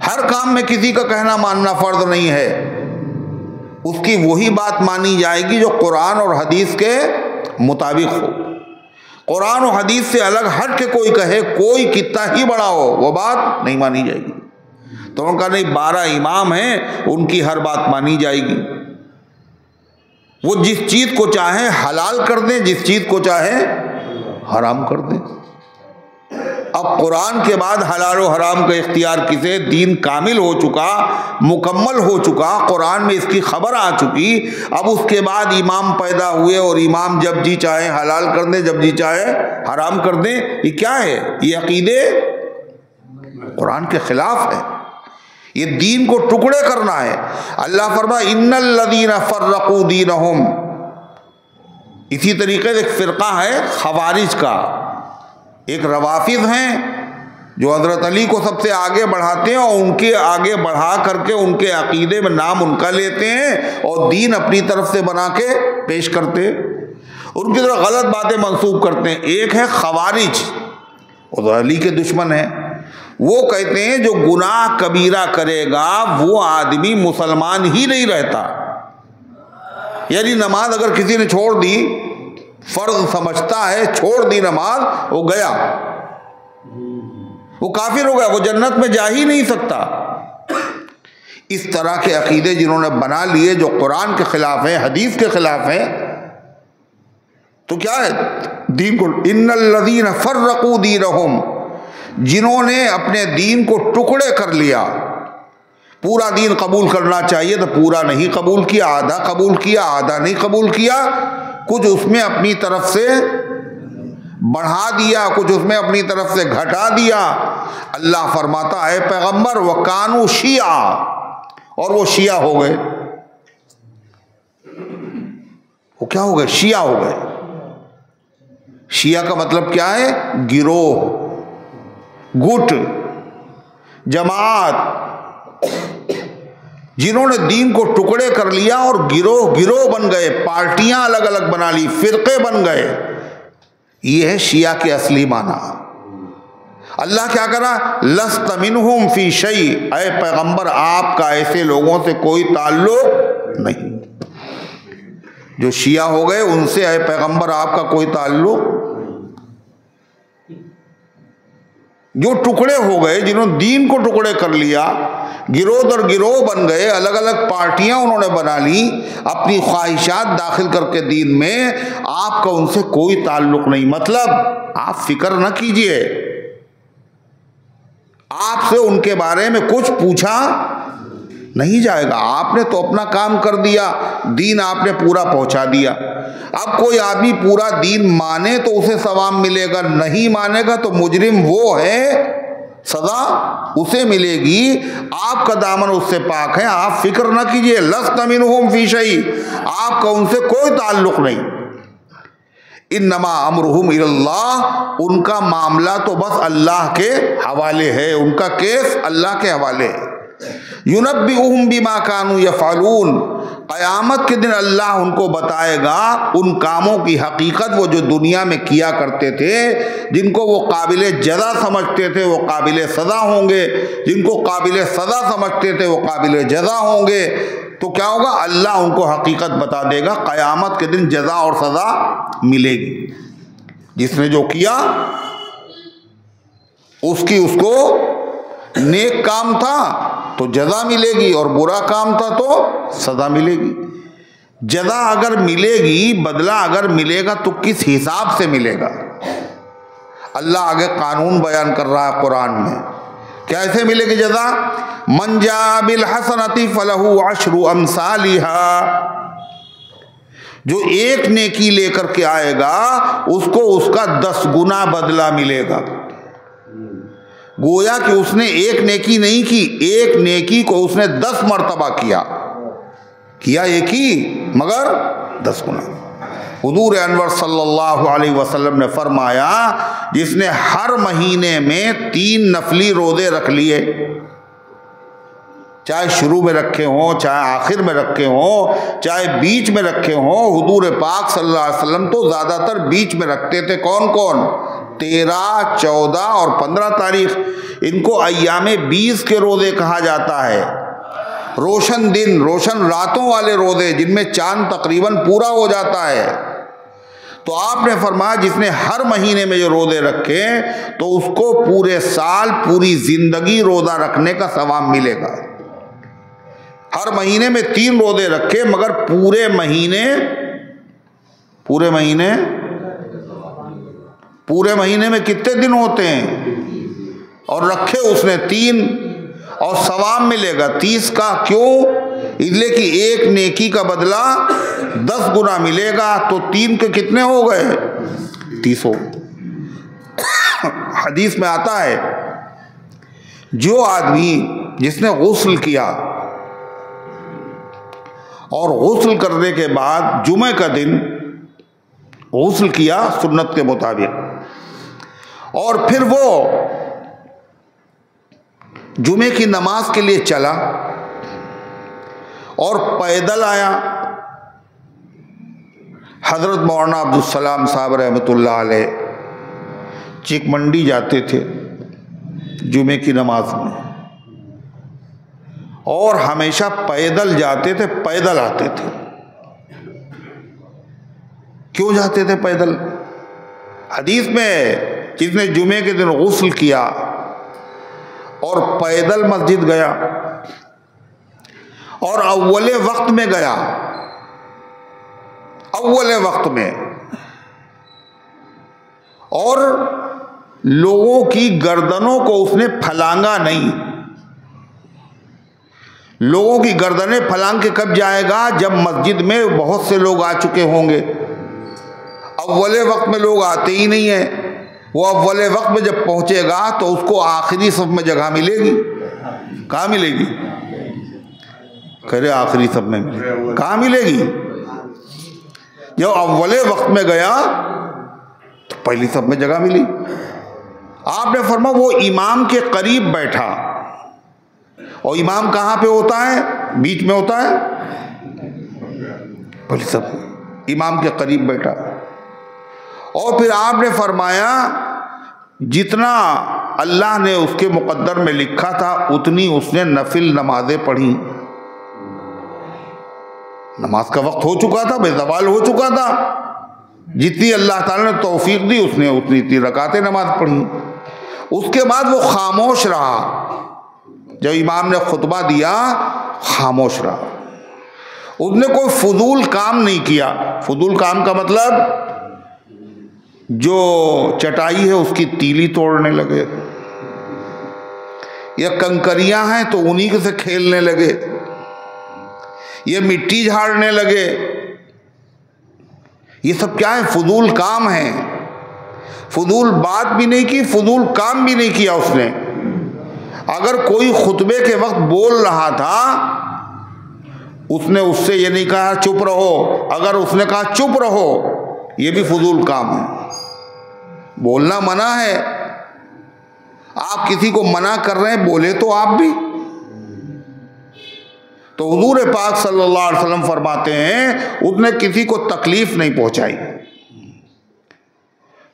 ہر کام میں کسی کا کہنا ماننا فرض نہیں ہے۔ اس کی وہی بات مانی جائے گی جو قرآن اور حدیث کے مطابق ہو۔ قرآن و حدیث سے الگ ہٹ کے کوئی کہے، کوئی کتنا ہی بڑا ہو، وہ بات نہیں مانی جائے گی۔ تو ان کا نہیں، 12 امام ہیں، ان کی ہر بات مانی جائے گی۔ وہ جس چیز کو چاہیں حلال کر دیں، جس چیز کو چاہیں حرام کر دیں۔ اب قرآن کے بعد حلال و حرام کا اختیار کسے؟ دین کامل ہو چکا، مکمل ہو چکا، قرآن میں اس کی خبر آ چکی۔ اب اس کے بعد امام پیدا ہوئے اور امام جب جی چاہیں حلال کر دیں، جب جی چاہیں حرام کر دیں۔ یہ کیا ہے؟ یہ عقیدے قرآن کے خلاف ہے۔ یہ دین کو ٹکڑے کرنا ہے۔ اللہ فرمائے ان الذین فرقوا دینہم۔ اسی طریقے سے ایک فرقہ ہے خوارج کا، ایک روافض ہیں جو حضرت علی کو سب سے آگے بڑھاتے ہیں اور ان کے آگے بڑھا کر کے ان کے عقیدے میں نام ان کا لیتے ہیں اور دین اپنی طرف سے بنا کے پیش کرتے ہیں، ان کی طرف غلط باتیں منسوب کرتے ہیں۔ ایک ہے خوارج، وہ علی کے دشمن ہیں۔ وہ کہتے ہیں جو گناہ کبیرہ کرے گا وہ آدمی مسلمان ہی نہیں رہتا، یعنی نماز اگر کسی نے چھوڑ دی، فرض سمجھتا ہے، چھوڑ دی نماز، وہ گیا، وہ کافر ہو گیا، وہ جنت میں جا ہی نہیں سکتا۔ اس طرح کے عقیدے جنہوں نے بنا لیے جو قرآن کے خلاف ہیں، حدیث کے خلاف ہیں، تو کیا ہے دین کو؟ ان الذین فرقوا دینہم، جنہوں نے اپنے دین کو ٹکڑے کر لیا۔ پورا دین قبول کرنا چاہیے تو پورا نہیں قبول کیا، آدھا قبول کیا، آدھا نہیں قبول کیا، کچھ اس میں اپنی طرف سے بڑھا دیا، کچھ اس میں اپنی طرف سے گھٹا دیا۔ اللہ فرماتا ہے پیغمبر وَكَانُوا شِيَعًا، اور وہ شیعہ ہو گئے۔ وہ کیا ہو گئے؟ شیعہ ہو گئے۔ شیعہ کا مطلب کیا ہے؟ گروہ، گٹ، جماعت، جنہوں نے دین کو ٹکڑے کر لیا اور گروہ گروہ بن گئے، پارٹیاں الگ الگ بنا لی، فرقے بن گئے۔ یہ ہے شیعہ کے اصلی معنی۔ اللہ کیا کرا؟ لست منہم فی شیء، اے پیغمبر آپ کا ایسے لوگوں سے کوئی تعلق نہیں۔ جو شیعہ ہو گئے ان سے اے پیغمبر آپ کا کوئی تعلق۔ جو ٹکڑے ہو گئے، جنہوں نے دین کو ٹکڑے کر لیا، گروہ در گروہ بن گئے، الگ الگ پارٹیاں انہوں نے بنا لی، اپنی خواہشات داخل کر کے دین میں، آپ کا ان سے کوئی تعلق نہیں۔ مطلب آپ فکر نہ کیجئے، آپ سے ان کے بارے میں کچھ پوچھا نہیں جائے گا، آپ نے تو اپنا کام کر دیا، دین آپ نے پورا پہنچا دیا۔ اب کوئی آدمی پورا دین مانے تو اسے ثواب ملے گا، نہیں مانے گا تو مجرم وہ ہے، سزا اسے ملے گی۔ آپ کا دامن اس سے پاک ہے، آپ فکر نہ کیجئے۔ لست منہم فی شیء، آپ کا ان سے کوئی تعلق نہیں۔ انما امرہم الی اللہ، ان کا معاملہ تو بس اللہ کے حوالے ہے، ان کا کیس اللہ کے حوالے ہے۔ ینبئہم بما کانوا یفعلون، قیامت کے دن اللہ ان کو بتائے گا ان کاموں کی حقیقت، وہ جو دنیا میں کیا کرتے تھے، جن کو وہ قابل جزا سمجھتے تھے وہ قابل سزا ہوں گے، جن کو قابل سزا سمجھتے تھے وہ قابل جزا ہوں گے۔ تو کیا ہوگا؟ اللہ ان کو حقیقت بتا دے گا، قیامت کے دن جزا اور سزا ملے گی۔ جس نے جو کیا اس کو نیک کام تھا تو جزا ملے گی، اور برا کام تھا تو سزا ملے گی۔ جزا اگر ملے گی، بدلہ اگر ملے گا تو کس حساب سے ملے گا؟ اللہ آگے قانون بیان کر رہا ہے قرآن میں، کیسے ملے گی جزا؟ من جاء بالحسنۃ فلہ عشر امثالھا، جو ایک نیکی لے کر کے آئے گا اس کو اس کا 10 گنا بدلہ ملے گا۔ گویا کہ اس نے ایک نیکی نہیں کی، ایک نیکی کو اس نے 10 مرتبہ کیا ایک ہی، مگر 10 گنا۔ حضور انور صلی اللہ علیہ وسلم نے فرمایا جس نے ہر مہینے میں 3 نفلی روزے رکھ لیے، چاہے شروع میں رکھے ہوں، چاہے آخر میں رکھے ہوں، چاہے بیچ میں رکھے ہوں، حضور پاک صلی اللہ علیہ وسلم تو زیادہ تر بیچ میں رکھتے تھے۔ کون کون؟ 13، 14 اور 15 تاریخ، ان کو ایام 20 کے روزے کہا جاتا ہے۔ روشن دن، روشن راتوں والے روزے جن میں چاند تقریباً پورا ہو جاتا ہے۔ تو آپ نے فرمایا جس نے ہر مہینے میں جو روزے رکھے تو اس کو پورے سال، پوری زندگی روزہ رکھنے کا ثواب ملے گا۔ ہر مہینے میں 3 روزے رکھے، مگر پورے مہینے میں کتنے دن ہوتے ہیں؟ اور رکھے اس نے 3، اور ثواب ملے گا 30 کا۔ کیوں؟ اس لیے کہ ایک نیکی کا بدلہ 10 گنا ملے گا، تو 3 کے کتنے ہو گئے؟ 30 ہو۔ حدیث میں آتا ہے جو آدمی جس نے غسل کیا اور غسل کرنے کے بعد جمعہ کا دن غسل کیا سنت کے مطابق، اور پھر وہ جمعے کی نماز کے لیے چلا اور پیدل آیا۔ حضرت مولانا عبدالسلام صاحب رحمۃ اللہ علیہ چک منڈی جاتے تھے جمعے کی نماز میں، اور ہمیشہ پیدل جاتے تھے، پیدل آتے تھے۔ کیوں جاتے تھے پیدل؟ حدیث میں جس نے جمعے کے دن غسل کیا اور پیدل مسجد گیا اور اول وقت میں گیا، اول وقت میں، اور لوگوں کی گردنوں کو اس نے پھلانگا نہیں۔ لوگوں کی گردنیں پھلانگ کے کب جائے گا؟ جب مسجد میں بہت سے لوگ آ چکے ہوں گے۔ اول وقت میں لوگ آتے ہی نہیں ہیں، وہ اول وقت میں جب پہنچے گا تو اس کو آخری صف میں جگہ ملے گی۔ کہاں ملے گی؟ کہہ رہے آخری صف میں کہاں ملے گی؟ جب اول وقت میں گیا تو پہلی صف میں جگہ ملی۔ آپ نے فرمایا وہ امام کے قریب بیٹھا، اور امام کہاں پہ ہوتا ہے؟ بیچ میں ہوتا ہے، پہلی صف میں امام کے قریب بیٹھا۔ اور پھر آپ نے فرمایا جتنا اللہ نے اس کے مقدر میں لکھا تھا اتنی اس نے نفل نمازیں پڑھی۔ نماز کا وقت ہو چکا تھا، بے زوال ہو چکا تھا، جتنی اللہ تعالیٰ نے توفیق دی اس نے اتنی رکعتیں نماز پڑھی۔ اس کے بعد وہ خاموش رہا، جب امام نے خطبہ دیا خاموش رہا، اس نے کوئی فضول کام نہیں کیا۔ فضول کام کا مطلب جو چٹائی ہے اس کی تیلی توڑنے لگے، یا کنکریاں ہیں تو انہی سے کھیلنے لگے، یہ مٹی جھاڑنے لگے، یہ سب کیا ہے؟ فضول کام ہے۔ فضول بات بھی نہیں کی، فضول کام بھی نہیں کیا اس نے۔ اگر کوئی خطبے کے وقت بول رہا تھا اس نے اس سے یہ نہیں کہا چپ رہو، اگر اس نے کہا چپ رہو یہ بھی فضول کام ہے. بولنا منع ہے، آپ کسی کو منع کر رہے ہیں، بولے تو آپ بھی. تو حضور پاک صلی اللہ علیہ وسلم فرماتے ہیں اس نے کسی کو تکلیف نہیں پہنچائی،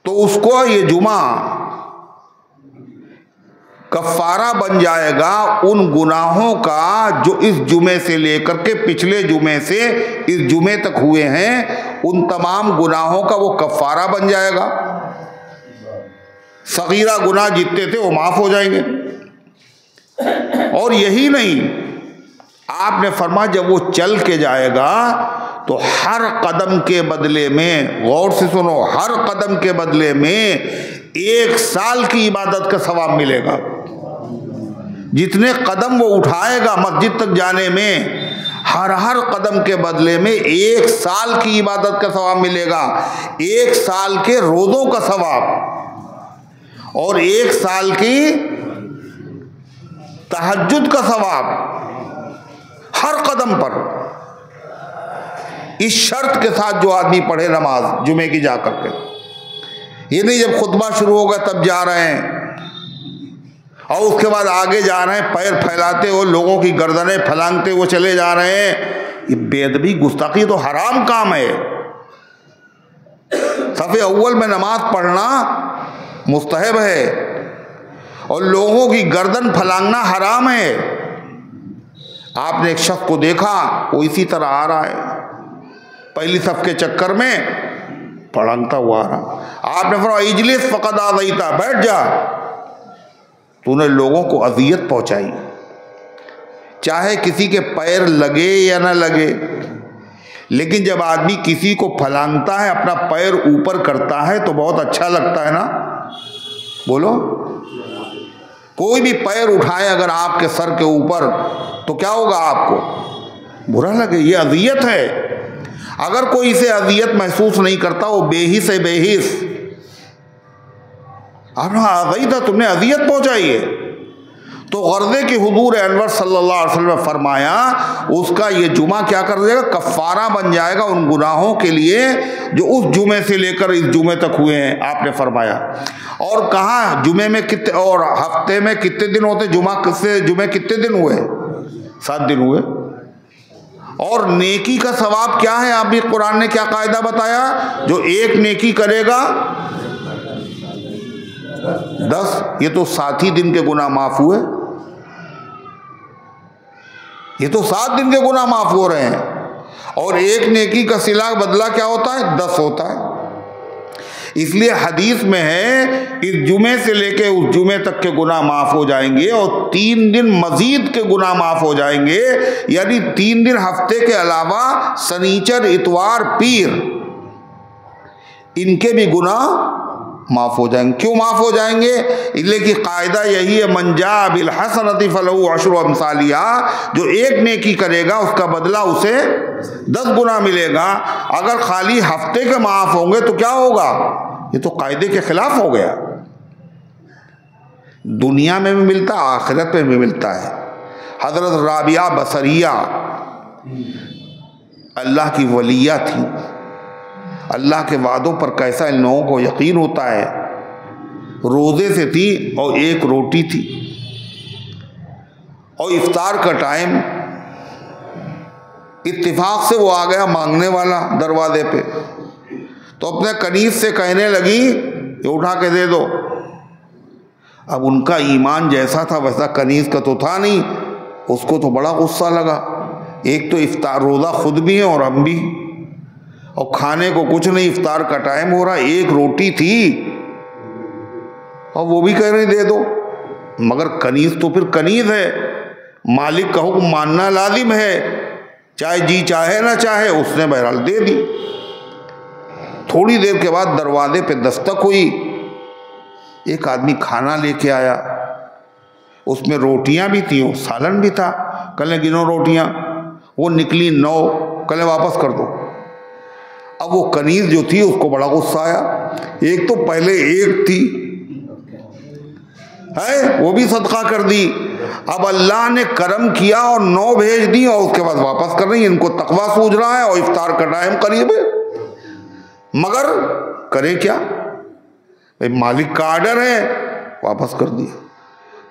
تو اس کو یہ جمعہ کفارہ بن جائے گا ان گناہوں کا جو اس جمعے سے لے کر کے پچھلے جمعے سے اس جمعے تک ہوئے ہیں، ان تمام گناہوں کا وہ کفارہ بن جائے گا. صغیرہ گناہ جتنے تھے وہ معاف ہو جائیں گے. اور یہی نہیں، آپ نے فرمایا جب وہ چل کے جائے گا تو ہر قدم کے بدلے میں، غور سے سنو، ہر قدم کے بدلے میں 1 سال کی عبادت کا ثواب ملے گا. جتنے قدم وہ اٹھائے گا مسجد تک جانے میں، ہر قدم کے بدلے میں 1 سال کی عبادت کا ثواب ملے گا. 1 سال کے روزوں کا ثواب اور 1 سال کی تہجد کا ثواب ہر قدم پر. اس شرط کے ساتھ جو آدمی پڑھے نماز جمعے کی جا کر کے، یہ نہیں جب خطبہ شروع ہوگا تب جا رہے ہیں اور اس کے بعد آگے جا رہے ہیں پیر پھیلاتے ہوئے لوگوں کی گردنیں پھلانگتے ہوئے چلے جا رہے ہیں. یہ بے ادبی گستاخی تو حرام کام ہے. صف اول میں نماز پڑھنا مستحب ہے اور لوگوں کی گردن پھلانگنا حرام ہے. آپ نے ایک شخص کو دیکھا وہ اسی طرح آ رہا ہے، پہلی صف کے چکر میں پھلانگتا ہوا آ رہا. آپ نے فرمایا اجلس فقد آذیتا، بیٹھ جا، تو نے لوگوں کو اذیت پہنچائی. چاہے کسی کے پیر لگے یا نہ لگے، لیکن جب آدمی کسی کو پھلانگتا ہے، اپنا پیر اوپر کرتا ہے تو بہت اچھا لگتا ہے نا. بولو، کوئی بھی پیر اٹھائے اگر آپ کے سر کے اوپر تو کیا ہوگا؟ آپ کو برا لگے. یہ اذیت ہے. اگر کوئی اسے اذیت محسوس نہیں کرتا، وہ بے حس ہے، بے حس. آپ نے اذیت، تم نے اذیت پہنچائی ہے. تو غرضے کہ حضور انور صلی اللہ علیہ وسلم نے فرمایا اس کا یہ جمعہ کیا کر دے گا؟ کفارہ بن جائے گا ان گناہوں کے لیے جو اس جمعے سے لے کر اس جمعے تک ہوئے ہیں. آپ نے فرمایا. اور کہاں جمعے میں کتنے اور ہفتے میں کتنے دن ہوتے؟ جمعے کتنے دن ہوئے؟ 7 دن ہوئے. اور نیکی کا ثواب کیا ہے؟ آپ بھی قرآن نے کیا قاعدہ بتایا؟ جو ایک نیکی کرے گا 10. یہ تو 7 ہی دن کے گناہ معاف ہوئے. یہ تو 7 دن کے گناہ معاف ہو رہے ہیں. اور ایک نیکی کا صلہ بدلہ کیا ہوتا ہے؟ 10 ہوتا ہے. اس لیے حدیث میں ہے اس جمعے سے لے کے اس جمعے تک کے گناہ معاف ہو جائیں گے اور 3 دن مزید کے گناہ معاف ہو جائیں گے. یعنی 3 دن ہفتے کے علاوہ سنیچر، اتوار، پیر، ان کے بھی گناہ معاف ہو جائیں گے. کیوں معاف ہو جائیں گے؟ اس لیے کہ قاعدہ یہی ہے من جاء بالحسنۃ فلہ 10 امثالھا. جو ایک نیکی کرے گا اس کا بدلہ اسے 10 گنا ملے گا. اگر خالی ہفتے کے معاف ہوں گے تو کیا ہوگا؟ یہ تو قاعدے کے خلاف ہو گیا. دنیا میں بھی ملتا، آخرت میں بھی ملتا ہے. حضرت رابعہ بصریہ اللہ کی ولیہ تھی. اللہ کے وعدوں پر کیسا ان لوگوں کو یقین ہوتا ہے. روزے سے تھی اور 1 روٹی تھی اور افطار کا ٹائم. اتفاق سے وہ آ گیا مانگنے والا دروازے پہ، تو اپنے کنیز سے کہنے لگی یہ اٹھا کے دے دو. اب ان کا ایمان جیسا تھا ویسا کنیز کا تو تھا نہیں. اس کو تو بڑا غصہ لگا. ایک تو افطار، روزہ خود بھی ہے اور ہم بھی، اور کھانے کو کچھ نہیں، افطار کا ٹائم ہو رہا، 1 روٹی تھی اور وہ بھی کہہ رہے دے دو. مگر کنیز تو پھر کنیز ہے، مالک کا حکم ماننا لازم ہے، چاہے جی چاہے نہ چاہے. اس نے بہرحال دے دی. تھوڑی دیر کے بعد دروازے پہ دستک ہوئی. ایک آدمی کھانا لے کے آیا، اس میں روٹیاں بھی تھیں اور سالن بھی تھا. کہنے گنو روٹیاں. وہ نکلی 9. کہنے واپس کر دو. اب وہ کنیز جو تھی اس کو بڑا غصہ آیا. ایک تو پہلے 1 تھی ہے، وہ بھی صدقہ کر دی. اب اللہ نے کرم کیا اور 9 بھیج دی اور اس کے بعد واپس کر رہی. ان کو تقویٰ سوچ رہا ہے اور افطار کا ٹائم قریب ہے. مگر کرے کیا؟ مالک کا آرڈر ہے، واپس کر دیا۔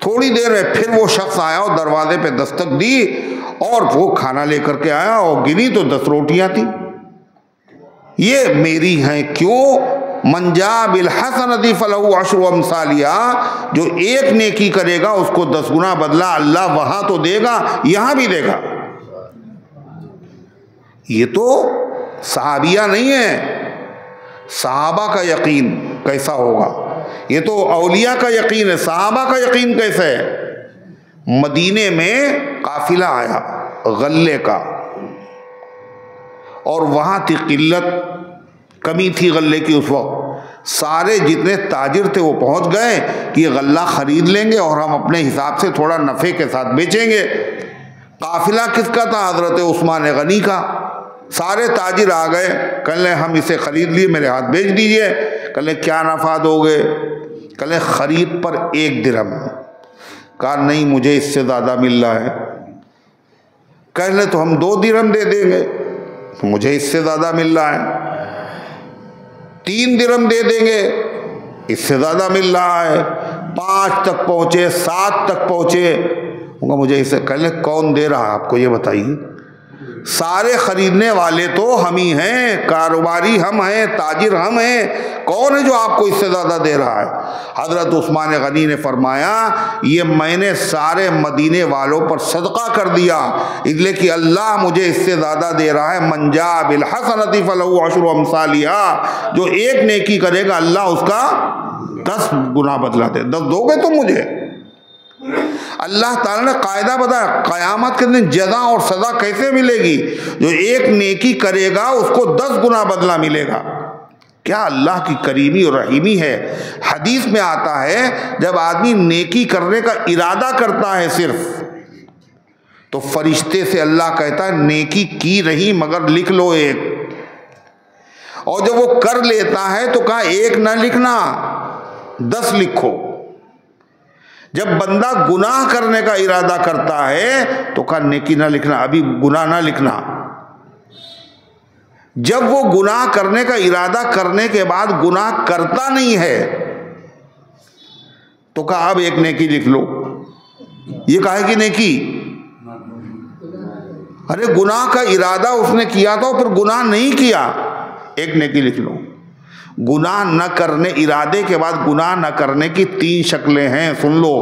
تھوڑی دیر میں پھر وہ شخص آیا اور دروازے پہ دستک دی اور وہ کھانا لے کر کے آیا اور گنی تو 10 روٹیاں تھیں۔ یہ میری ہیں کیوں؟ من جاء بالحسنۃ فلہ عشر امثالها، جو ایک نیکی کرے گا اس کو 10 گنا بدلہ اللہ وہاں تو دے گا، یہاں بھی دے گا۔ یہ تو صحابیہ نہیں ہے، صحابہ کا یقین کیسا ہوگا؟ یہ تو اولیاء کا یقین ہے، صحابہ کا یقین کیسا ہے؟ مدینے میں قافلہ آیا غلے کا، اور وہاں تھی قلت، کمی تھی غلے کی اس وقت۔ سارے جتنے تاجر تھے وہ پہنچ گئے کہ یہ غلہ خرید لیں گے اور ہم اپنے حساب سے تھوڑا نفع کے ساتھ بیچیں گے۔ قافلہ کس کا تھا؟ حضرت عثمان غنی کا۔ سارے تاجر آ گئے، کہنے ہم اسے خرید لیے، میرے ہاتھ بیچ دیجئے۔ کہنے کیا نفع دو گے؟ کہنے خرید پر 1 درہم۔ کہا نہیں، مجھے اس سے زیادہ مل رہا ہے۔ کہنے تو ہم 2 درہم دے دیں گے، مجھے اس سے زیادہ مل رہا ہے۔ 3 درہم دے دیں گے، اس سے زیادہ مل رہا ہے۔ 5 تک پہنچے، 7 تک پہنچے، مجھے اسے کہنے کون دے رہا ہے آپ کو یہ بتائیے؟ سارے خریدنے والے تو ہم ہی ہیں، کاروباری ہم ہیں، تاجر ہم ہیں، کون ہے جو آپ کو اس سے زیادہ دے رہا ہے؟ حضرت عثمان غنی نے فرمایا یہ میں نے سارے مدینے والوں پر صدقہ کر دیا، اس لیے کہ اللہ مجھے اس سے زیادہ دے رہا ہے۔ من جاء بالحسنۃ فلہ عشر امثالها، جو ایک نیکی کرے گا اللہ اس کا 10 گنا بدلہ دے۔ 10 دو گے تم مجھے؟ اللہ تعالیٰ نے قاعدہ بتایا قیامت کے دن جزا اور سزا کیسے ملے گی؟ جو ایک نیکی کرے گا اس کو 10 گنا بدلہ ملے گا۔ کیا اللہ کی کریمی اور رحیمی ہے۔ حدیث میں آتا ہے جب آدمی نیکی کرنے کا ارادہ کرتا ہے صرف، تو فرشتے سے اللہ کہتا ہے نیکی کی رہی مگر لکھ لو 1، اور جب وہ کر لیتا ہے تو کہا 1 نہ لکھنا 10 لکھو۔ جب بندہ گناہ کرنے کا ارادہ کرتا ہے تو کہا نیکی نہ لکھنا، ابھی گناہ نہ لکھنا۔ جب وہ گناہ کرنے کا ارادہ کرنے کے بعد گناہ کرتا نہیں ہے تو کہا اب 1 نیکی لکھ لو۔ یہ کہا ہے کہ نیکی، ارے گناہ کا ارادہ اس نے کیا تھا پھر گناہ نہیں کیا، 1 نیکی لکھ لو۔ گناہ نہ کرنے، ارادے کے بعد گناہ نہ کرنے کی 3 شکلیں ہیں، سن لو۔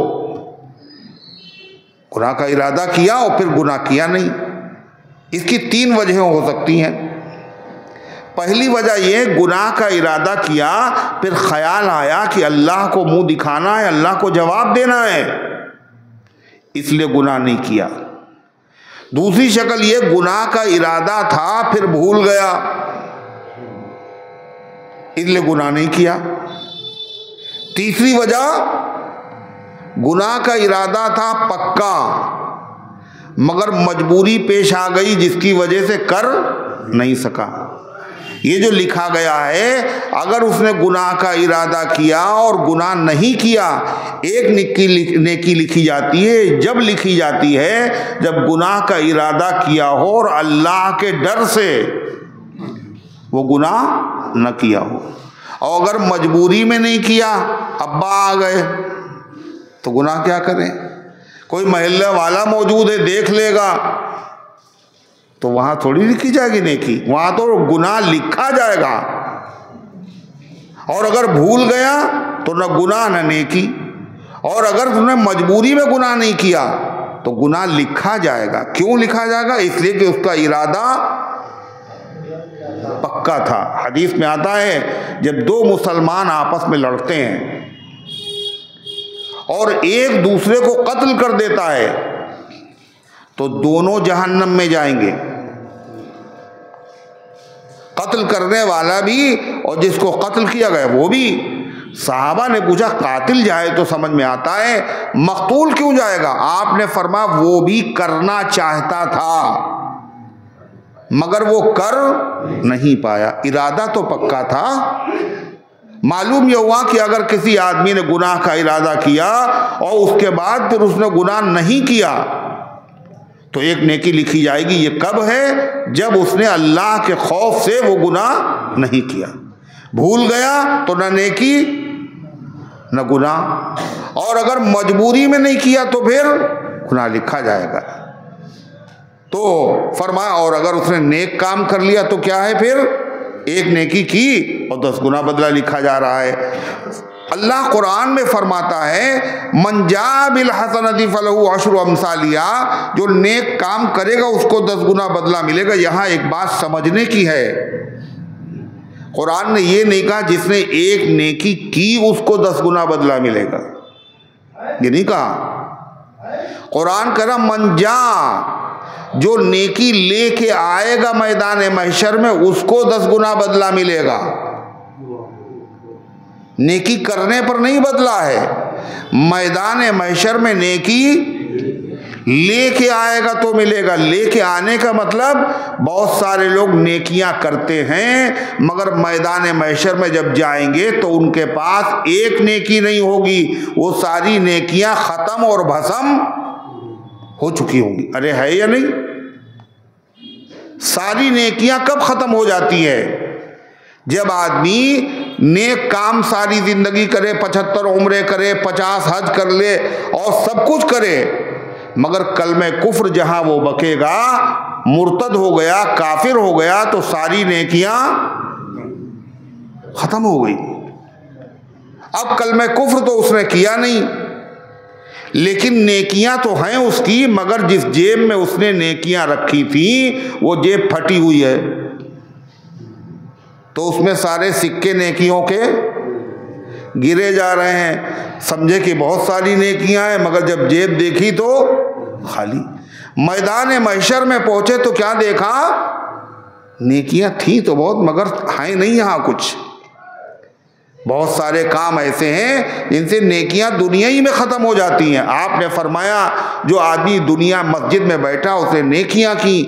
گناہ کا ارادہ کیا اور پھر گناہ کیا نہیں، اس کی 3 وجہیں ہو سکتی ہیں۔ پہلی وجہ یہ گناہ کا ارادہ کیا پھر خیال آیا کہ اللہ کو منہ دکھانا ہے، اللہ کو جواب دینا ہے، اس لیے گناہ نہیں کیا۔ دوسری شکل یہ گناہ کا ارادہ تھا پھر بھول گیا، اس لیے گناہ نہیں کیا۔ تیسری وجہ گناہ کا ارادہ تھا پکا مگر مجبوری پیش آ گئی جس کی وجہ سے کر نہیں سکا۔ یہ جو لکھا گیا ہے اگر اس نے گناہ کا ارادہ کیا اور گناہ نہیں کیا، 1 نیکی لکھی جاتی ہے۔ جب لکھی جاتی ہے جب گناہ کا ارادہ کیا ہو اور اللہ کے ڈر سے وہ گناہ نہ کیا ہو، اور اگر مجبوری میں نہیں کیا، ابا آ گئے تو گناہ کیا کریں؟ کوئی محلے والا موجود ہے دیکھ لے گا تو وہاں تھوڑی لکھی جائے گی نیکی، وہاں تو گناہ لکھا جائے گا۔ اور اگر بھول گیا تو نہ گناہ نہ نیکی، اور اگر تم نے مجبوری میں گناہ نہیں کیا تو گناہ لکھا جائے گا۔ کیوں لکھا جائے گا؟ اس لیے کہ اس کا ارادہ پکا تھا۔ حدیث میں آتا ہے جب 2 مسلمان آپس میں لڑتے ہیں اور ایک دوسرے کو قتل کر دیتا ہے تو دونوں جہنم میں جائیں گے، قتل کرنے والا بھی اور جس کو قتل کیا گیا وہ بھی۔ صحابہ نے پوچھا قاتل جائے تو سمجھ میں آتا ہے، مقتول کیوں جائے گا؟ آپ نے فرمایا وہ بھی کرنا چاہتا تھا مگر وہ کر نہیں پایا، ارادہ تو پکا تھا۔ معلوم یہ ہوا کہ اگر کسی آدمی نے گناہ کا ارادہ کیا اور اس کے بعد پھر اس نے گناہ نہیں کیا تو 1 نیکی لکھی جائے گی۔ یہ کب ہے؟ جب اس نے اللہ کے خوف سے وہ گناہ نہیں کیا۔ بھول گیا تو نہ نیکی نہ گناہ، اور اگر مجبوری میں نہیں کیا تو پھر گناہ لکھا جائے گا۔ تو فرمایا اور اگر اس نے نیک کام کر لیا تو کیا ہے، پھر ایک نیکی کی اور 10 گنا بدلہ لکھا جا رہا ہے۔ اللہ قرآن میں فرماتا ہے من جاء بالحسنۃ فلہ عشر امثالها، جو نیک کام کرے گا اس کو 10 گنا بدلہ ملے گا۔ یہاں ایک بات سمجھنے کی ہے، قرآن نے یہ نہیں کہا جس نے ایک نیکی کی اس کو 10 گنا بدلہ ملے گا، یہ نہیں کہا۔ قرآن کہہ رہا من جاء، جو نیکی لے کے آئے گا میدان محشر میں اس کو 10 گنا بدلہ ملے گا۔ نیکی کرنے پر نہیں بدلا ہے، میدان محشر میں نیکی لے کے آئے گا تو ملے گا۔ لے کے آنے کا مطلب بہت سارے لوگ نیکیاں کرتے ہیں مگر میدان محشر میں جب جائیں گے تو ان کے پاس ایک نیکی نہیں ہوگی، وہ ساری نیکیاں ختم اور بھسم ہو چکی ہوں گی۔ ارے ہے یا نہیں؟ ساری نیکیاں کب ختم ہو جاتی ہے؟ جب آدمی نیک کام ساری زندگی کرے، 75 عمرے کرے، 50 حج کر لے اور سب کچھ کرے، مگر کلمہ کفر جہاں وہ بکے گا، مرتد ہو گیا، کافر ہو گیا تو ساری نیکیاں ختم ہو گئی۔ اب کلمہ کفر تو اس نے کیا نہیں، لیکن نیکیاں تو ہیں اس کی، مگر جس جیب میں اس نے نیکیاں رکھی تھیں وہ جیب پھٹی ہوئی ہے، تو اس میں سارے سکے نیکیوں کے گرے جا رہے ہیں۔ سمجھے کہ بہت ساری نیکیاں ہیں مگر جب جیب دیکھی تو خالی۔ میدان محشر میں پہنچے تو کیا دیکھا؟ نیکیاں تھیں تو بہت مگر ہیں نہیں یہاں کچھ۔ بہت سارے کام ایسے ہیں جن سے نیکیاں دنیا ہی میں ختم ہو جاتی ہیں۔ آپ نے فرمایا جو آدمی دنیا مسجد میں بیٹھا اس نے نیکیاں کی،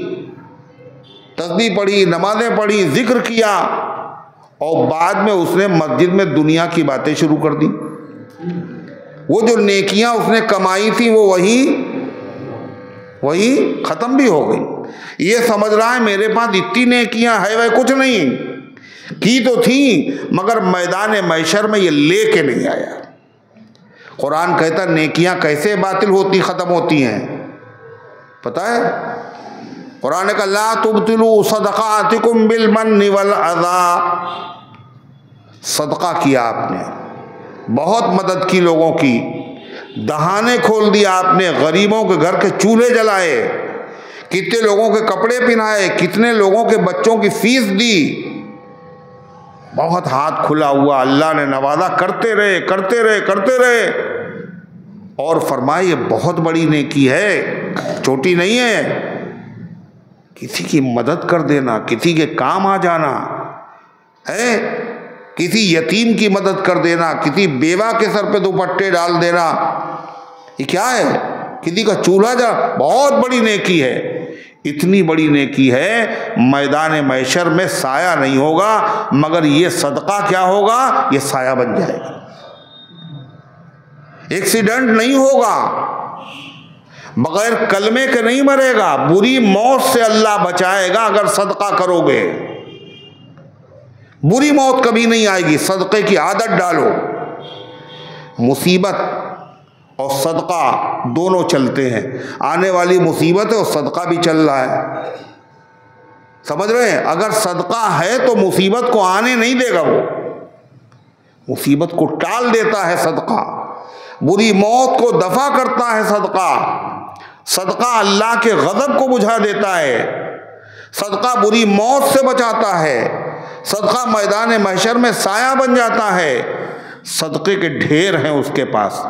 تسبیح پڑھی، نمازیں پڑھی، ذکر کیا، اور بعد میں اس نے مسجد میں دنیا کی باتیں شروع کر دی، وہ جو نیکیاں اس نے کمائی تھی وہ وہی ختم بھی ہو گئی۔ یہ سمجھ رہا ہے میرے پاس اتنی نیکیاں ہے، وہ کچھ نہیں کی تو تھیں مگر میدان محشر میں یہ لے کے نہیں آیا۔ قرآن کہتا نیکیاں کیسے باطل ہوتی ختم ہوتی ہیں پتہ ہے؟ قرآن نے کہا لا تبطلوا صدقاتکم بالمن والعذی، صدقہ کیا آپ نے، بہت مدد کی لوگوں کی، دہانے کھول دیا آپ نے، غریبوں کے گھر کے چولہے جلائے، کتنے لوگوں کے کپڑے پہنائے، کتنے لوگوں کے بچوں کی فیس دی، بہت ہاتھ کھلا ہوا، اللہ نے نوازا، کرتے رہے کرتے رہے کرتے رہے، اور فرمائے یہ بہت بڑی نیکی ہے، چھوٹی نہیں ہے۔ کسی کی مدد کر دینا، کسی کے کام آ جانا ہے، کسی یتیم کی مدد کر دینا، کسی بیوہ کے سر پہ دوپٹے ڈال دینا، یہ کیا ہے؟ کسی کا چولہا جا، بہت بڑی نیکی ہے۔ اتنی بڑی نیکی ہے میدان محشر میں سایہ نہیں ہوگا مگر یہ صدقہ کیا ہوگا؟ یہ سایہ بن جائے گا۔ ایکسیڈنٹ نہیں ہوگا، بغیر کلمے کے نہیں مرے گا، بری موت سے اللہ بچائے گا اگر صدقہ کرو گے، بری موت کبھی نہیں آئے گی۔ صدقے کی عادت ڈالو۔ مصیبت اور صدقہ دونوں چلتے ہیں، آنے والی مصیبت ہے اور صدقہ بھی چل رہا ہے، سمجھ رہے ہیں؟ اگر صدقہ ہے تو مصیبت کو آنے نہیں دے گا، وہ مصیبت کو ٹال دیتا ہے صدقہ، بری موت کو دفع کرتا ہے صدقہ، صدقہ اللہ کے غضب کو بجھا دیتا ہے، صدقہ بری موت سے بچاتا ہے، صدقہ میدان محشر میں سایہ بن جاتا ہے، صدقے کے ڈھیر ہیں اس کے پاس۔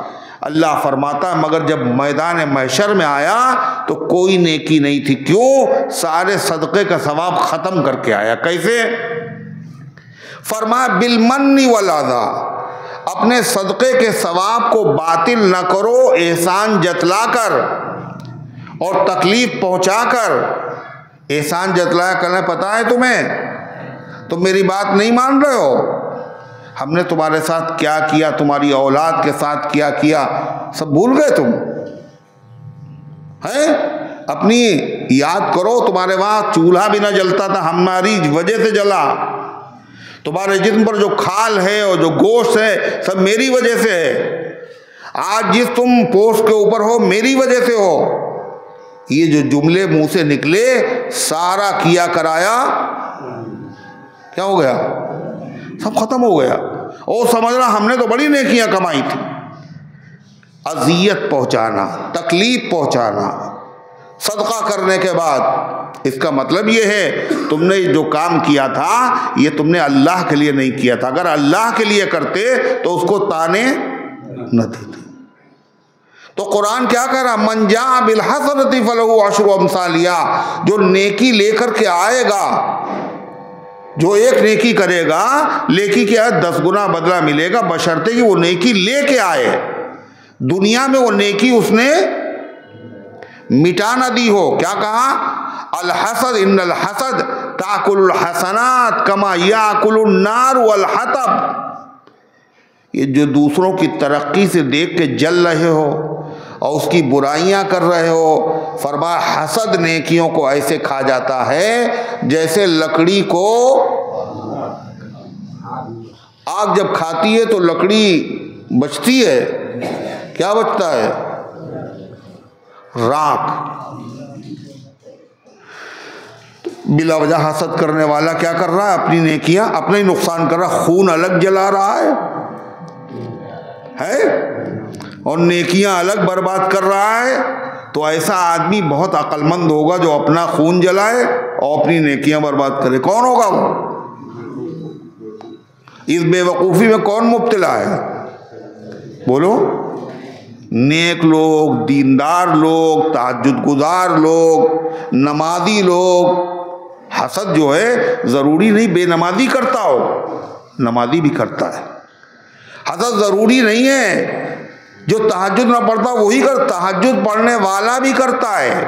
اللہ فرماتا ہے مگر جب میدان محشر میں آیا تو کوئی نیکی نہیں تھی، کیوں؟ سارے صدقے کا ثواب ختم کر کے آیا۔ کیسے؟ فرمایا بالمن والعذی، اپنے صدقے کے ثواب کو باطل نہ کرو، احسان جتلا کر اور تکلیف پہنچا کر۔ احسان جتلایا کرنا پتہ ہے تمہیں؟ تم میری بات نہیں مان رہے ہو؟ ہم نے تمہارے ساتھ کیا کیا، تمہاری اولاد کے ساتھ کیا کیا، سب بھول گئے تم ہیں؟ اپنی یاد کرو، تمہارے وہاں چولہا بھی نہ جلتا تھا، ہماری وجہ سے جلا، تمہارے جسم پر جو کھال ہے اور جو گوشت ہے سب میری وجہ سے ہے، آج جس تم پوسٹ کے اوپر ہو میری وجہ سے ہو۔ یہ جو جملے منہ سے نکلے سارا کیا کرایا کیا ہو گیا؟ سب ختم ہو گیا۔ اور سمجھنا ہم نے تو بڑی نیکیاں کمائی تھی۔ اذیت پہنچانا، تکلیف پہنچانا صدقہ کرنے کے بعد، اس کا مطلب یہ ہے تم نے جو کام کیا تھا یہ تم نے اللہ کے لیے نہیں کیا تھا۔ اگر اللہ کے لیے کرتے تو اس کو تانے نہ دیتے۔ تو قرآن کیا کہہ رہا؟ من جاء بالحسنۃ فلہ عشر امثالها، جو نیکی لے کر کے آئے گا، جو ایک نیکی کرے گا نیکی کے 10 گنا بدلہ ملے گا، بشرطے کہ وہ نیکی لے کے آئے۔ دنیا میں وہ نیکی اس نے مٹا نہ دی ہو۔ کیا کہا؟ الحسد ان الحسد تاکل الحسنات کما یاکل النار والحطب۔ یہ جو دوسروں کی ترقی سے دیکھ کے جل رہے ہو اور اس کی برائیاں کر رہے ہو، فرمایا حسد نیکیوں کو ایسے کھا جاتا ہے جیسے لکڑی کو آگ جب کھاتی ہے تو لکڑی بچتی ہے، کیا بچتا ہے؟ راکھ۔ بلا وجہ حسد کرنے والا کیا کر رہا ہے؟ اپنی نیکیاں اپنا ہی نقصان کر رہا ہے، خون الگ جلا رہا ہے اور نیکیاں الگ برباد کر رہا ہے۔ تو ایسا آدمی بہت عقل مند ہوگا جو اپنا خون جلائے اور اپنی نیکیاں برباد کرے۔ کون ہوگا وہ؟ اس بے وقوفی میں کون مبتلا ہے؟ بولو۔ نیک لوگ، دیندار لوگ، تہجد گزار لوگ، نمازی لوگ۔ حسد جو ہے ضروری نہیں بے نمازی کرتا ہو، نمازی بھی کرتا ہے۔ حسد ضروری نہیں ہے جو تہجد نہ پڑھتا وہی کرتا، تہجد پڑھنے والا بھی کرتا ہے۔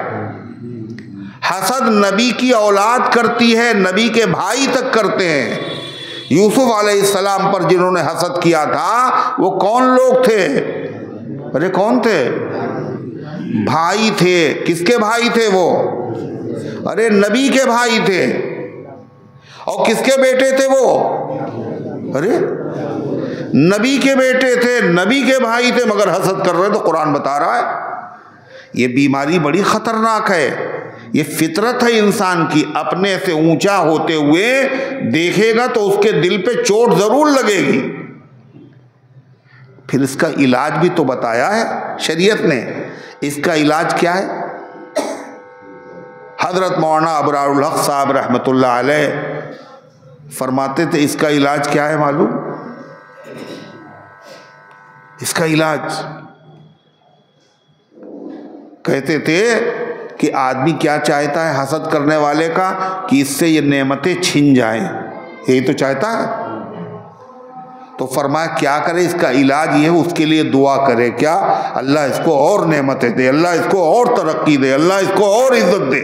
حسد نبی کی اولاد کرتی ہے، نبی کے بھائی تک کرتے ہیں۔ یوسف علیہ السلام پر جنہوں نے حسد کیا تھا وہ کون لوگ تھے؟ ارے کون تھے؟ بھائی تھے۔ کس کے بھائی تھے وہ؟ ارے نبی کے بھائی تھے۔ اور کس کے بیٹے تھے وہ؟ ارے نبی کے بیٹے تھے، نبی کے بھائی تھے، مگر حسد کر رہے۔ تو قرآن بتا رہا ہے یہ بیماری بڑی خطرناک ہے، یہ فطرت ہے انسان کی۔ اپنے سے اونچا ہوتے ہوئے دیکھے گا تو اس کے دل پہ چوٹ ضرور لگے گی۔ پھر اس کا علاج بھی تو بتایا ہے شریعت نے۔ اس کا علاج کیا ہے؟ حضرت مولانا ابرار الحق صاحب رحمۃ اللہ علیہ فرماتے تھے اس کا علاج کیا ہے معلوم؟ اس کا علاج کہتے تھے کہ آدمی کیا چاہتا ہے حسد کرنے والے کا؟ کہ اس سے یہ نعمتیں چھن جائیں، یہی تو چاہتا ہے۔ تو فرمایا کیا کرے؟ اس کا علاج یہ ہے اس کے لیے دعا کرے۔ کیا؟ اللہ اس کو اور نعمتیں دے، اللہ اس کو اور ترقی دے، اللہ اس کو اور عزت دے۔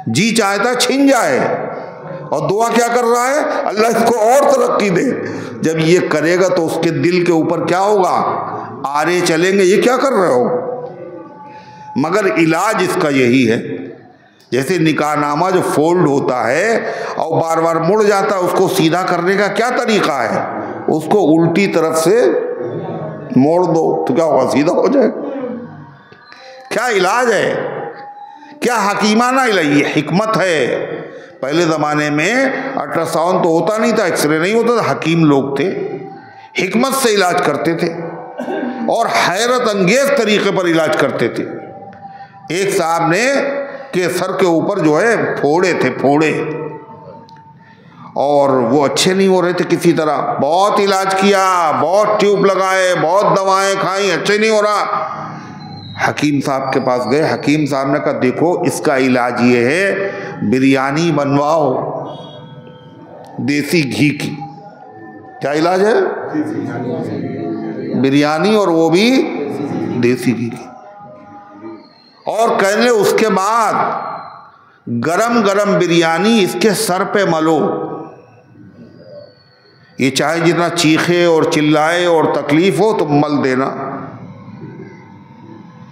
جی چاہتا چھن جائے اور دعا کیا کر رہا ہے؟ اللہ اس کو اور ترقی دے۔ جب یہ کرے گا تو اس کے دل کے اوپر کیا ہوگا؟ آرے چلیں گے یہ کیا کر رہے ہو؟ مگر علاج اس کا یہی ہے، جیسے نکاح نامہ جو فولڈ ہوتا ہے اور بار بار مڑ جاتا ہے، اس کو سیدھا کرنے کا کیا طریقہ ہے؟ اس کو الٹی طرف سے موڑ دو تو کیا ہوگا؟ سیدھا ہو جائے۔ کیا علاج ہے؟ کیا حکیمانہ علاج؟ یہ حکمت ہے۔ پہلے زمانے میں الٹرا ساؤنڈ تو ہوتا نہیں تھا، ایکس رے نہیں ہوتا تھا، حکیم لوگ تھے، حکمت سے علاج کرتے تھے اور حیرت انگیز طریقے پر علاج کرتے تھے۔ ایک صاحب نے کے سر کے اوپر جو ہے پھوڑے تھے، پھوڑے، اور وہ اچھے نہیں ہو رہے تھے کسی طرح۔ بہت علاج کیا، بہت ٹیوب لگائے، بہت دوائیں کھائیں، اچھے نہیں ہو رہا۔ حکیم صاحب کے پاس گئے، حکیم صاحب نے کہا دیکھو اس کا علاج یہ ہے بریانی بنواؤ دیسی گھی کی۔ کیا علاج ہے؟ بریانی، اور وہ بھی دیسی گھی کی۔ اور کہنے اس کے بعد گرم گرم بریانی اس کے سر پہ ملو، یہ چاہے جتنا چیخے اور چلائے اور تکلیف ہو تو مل دینا۔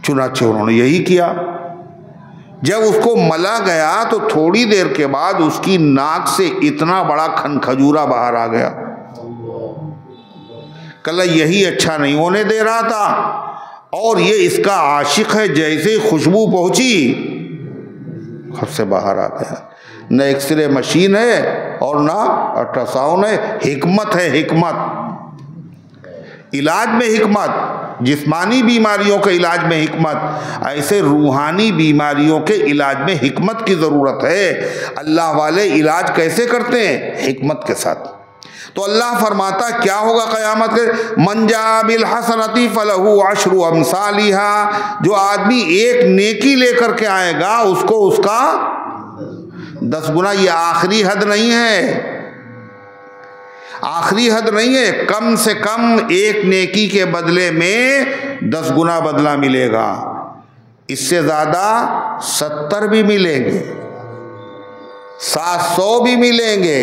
چنانچہ انہوں نے یہی کیا۔ جب اس کو ملا گیا تو تھوڑی دیر کے بعد اس کی ناک سے اتنا بڑا کھجورا باہر آ گیا. کہا یہی اچھا نہیں ہونے دے رہا تھا، اور یہ اس کا عاشق ہے. جیسے ہی خوشبو پہنچی خود سے باہر آ گیا. نہ ایکس رے مشین ہے اور نہ الٹرا ساؤنڈ ہے. حکمت ہے، حکمت. علاج میں حکمت، جسمانی بیماریوں کے علاج میں حکمت، ایسے روحانی بیماریوں کے علاج میں حکمت کی ضرورت ہے. اللہ والے علاج کیسے کرتے ہیں؟ حکمت کے ساتھ. تو اللہ فرماتا کیا ہوگا قیامت کے؟ من جاء بالحسنۃ فلہ عشر امثالھا. جو آدمی ایک نیکی لے کر کے آئے گا اس کو اس کا 10 گنا. یہ آخری حد نہیں ہے، آخری حد نہیں ہے. کم سے کم ایک نیکی کے بدلے میں 10 گنا بدلہ ملے گا. اس سے زیادہ 70 بھی ملیں گے، 700 بھی ملیں گے.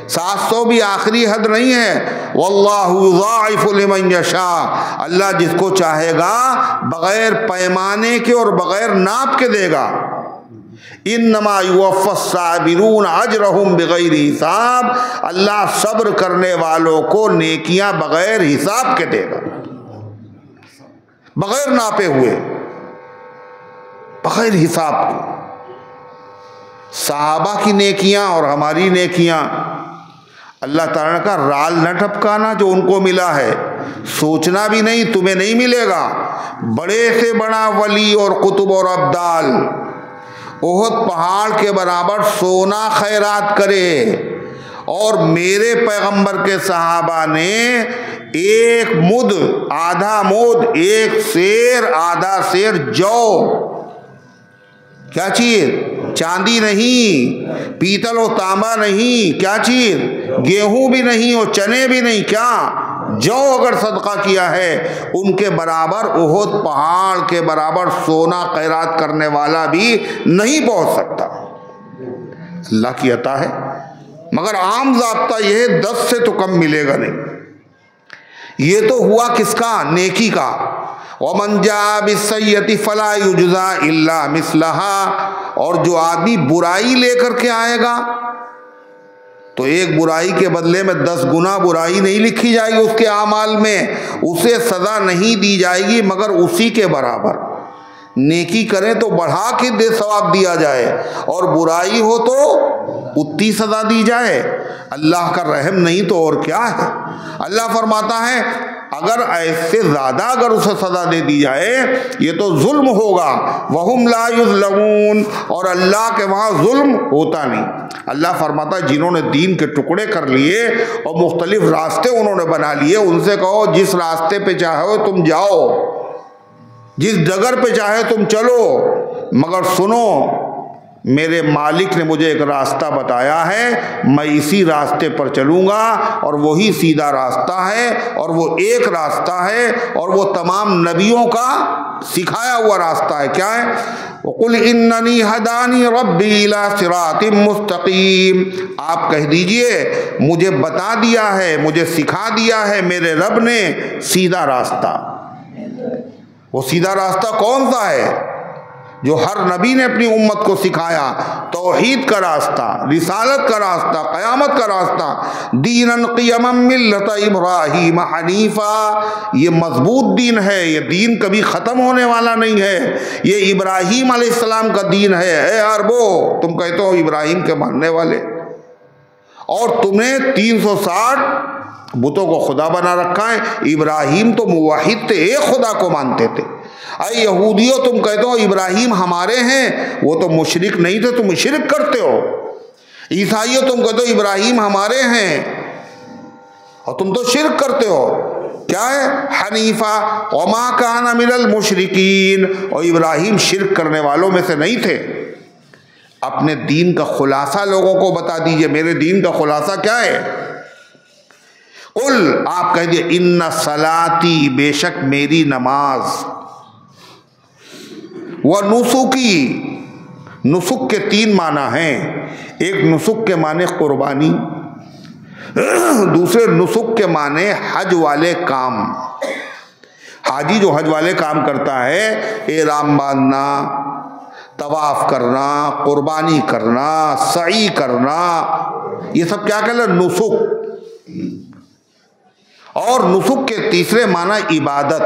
700 بھی آخری حد نہیں ہے. واللہ یضاعف لمن یشاء. اللہ جس کو چاہے گا بغیر پیمانے کے اور بغیر ناپ کے دے گا. انما یوفی الصابرون اجرہم بغیر حساب. اللہ صبر کرنے والوں کو نیکیاں بغیر حساب کے دے گا، بغیر ناپے ہوئے، بغیر حساب کے. صحابہ کی نیکیاں اور ہماری نیکیاں، اللہ تعالیٰ کا رال نہ ٹپکانا جو ان کو ملا ہے. سوچنا بھی نہیں تمہیں نہیں ملے گا. بڑے سے بڑا ولی اور قطب اور ابدال احد پہاڑ کے برابر سونا خیرات کرے، اور میرے پیغمبر کے صحابہ نے ایک مد، آدھا مد، ایک سیر، آدھا سیر جو، کیا چیز؟ چاندی نہیں، پیتل و تانبا نہیں، کیا چیز؟ گیہوں بھی نہیں اور چنے بھی نہیں، کیا؟ جو اگر صدقہ کیا ہے ان کے برابر احد پہاڑ کے برابر سونا خیرات کرنے والا بھی نہیں پہنچ سکتا. اللہ کی عطا ہے. مگر عام ضابطہ یہ ہے 10 سے تو کم ملے گا نہیں. یہ تو ہوا کس کا؟ نیکی کا. وَمَنْ جَاءَ بِالسَّيِّئَةِ فَلَا يُجْزَىٰ إِلَّا مِثْلَهَا. اور جو آدمی برائی لے کر کے آئے گا تو ایک برائی کے بدلے میں 10 گنا برائی نہیں لکھی جائے گی اس کے اعمال میں. اسے سزا نہیں دی جائے گی مگر اسی کے برابر. نیکی کریں تو بڑھا کے ثواب دیا جائے، اور برائی ہو تو اتنی سزا دی جائے. اللہ کا رحم نہیں تو اور کیا ہے. اللہ فرماتا ہے اگر ایسے زیادہ اگر اسے سزا دے دی جائے یہ تو ظلم ہوگا. وَهُمْ لَا يُظْلَمُونَ. اور اللہ کے وہاں ظلم ہوتا نہیں. اللہ فرماتا ہے جنہوں نے دین کے ٹکڑے کر لیے اور مختلف راستے انہوں نے بنا لیے، ان سے کہو جس راستے پہ چاہو تم جاؤ، جس ڈگر پہ چاہے تم چلو، مگر سنو میرے مالک نے مجھے ایک راستہ بتایا ہے، میں اسی راستے پر چلوں گا، اور وہی سیدھا راستہ ہے، اور وہ ایک راستہ ہے، اور وہ تمام نبیوں کا سکھایا ہوا راستہ ہے. کیا ہے؟ وَقُلْ إِنَّنِي هَدَانِي رَبِّي إِلَىٰ صِرَاطٍ مُسْتَقِيمٍ. آپ کہہ دیجئے مجھے بتا دیا ہے، مجھے سکھا دیا ہے میرے رب نے سیدھا راستہ. وہ سیدھا راستہ کون سا ہے؟ جو ہر نبی نے اپنی امت کو سکھایا. توحید کا راستہ، رسالت کا راستہ، قیامت کا راستہ. دیناً قیما ملت ابراہیم حنیفا. یہ مضبوط دین ہے، یہ دین کبھی ختم ہونے والا نہیں ہے. یہ ابراہیم علیہ السلام کا دین ہے. اے عربو، تم کہتے ہو ابراہیم کے ماننے والے، اور تم نے 360 بتوں کو خدا بنا رکھا ہے. ابراہیم تو موحد تھے، ایک خدا کو مانتے تھے. اے یہودیوں، تم کہتے ہو ابراہیم ہمارے ہیں، وہ تو مشرک نہیں تھے، تم شرک کرتے ہو. عیسائیوں، تم کہتے ہو ابراہیم ہمارے ہیں اور تم تو شرک کرتے ہو. کیا ہے؟ حنیفہ وما کان من المشرکین. اور ابراہیم شرک کرنے والوں میں سے نہیں تھے. اپنے دین کا خلاصہ لوگوں کو بتا دیجئے. میرے دین کا خلاصہ کیا ہے؟ قل، آپ کہہ دیجئے ان صلاتی، بے شک میری نماز، وَنُسُكِي. نسک کے 3 معنی ہیں. ایک نسک کے معنی قربانی، دوسرے نسک کے معنی حج والے کام. حاجی جو حج والے کام کرتا ہے، احرام باندھنا، طواف کرنا، قربانی کرنا، سعی کرنا، یہ سب کیا کہتے ہیں؟ نسک۔ اور نسک کے تیسرے معنی عبادت،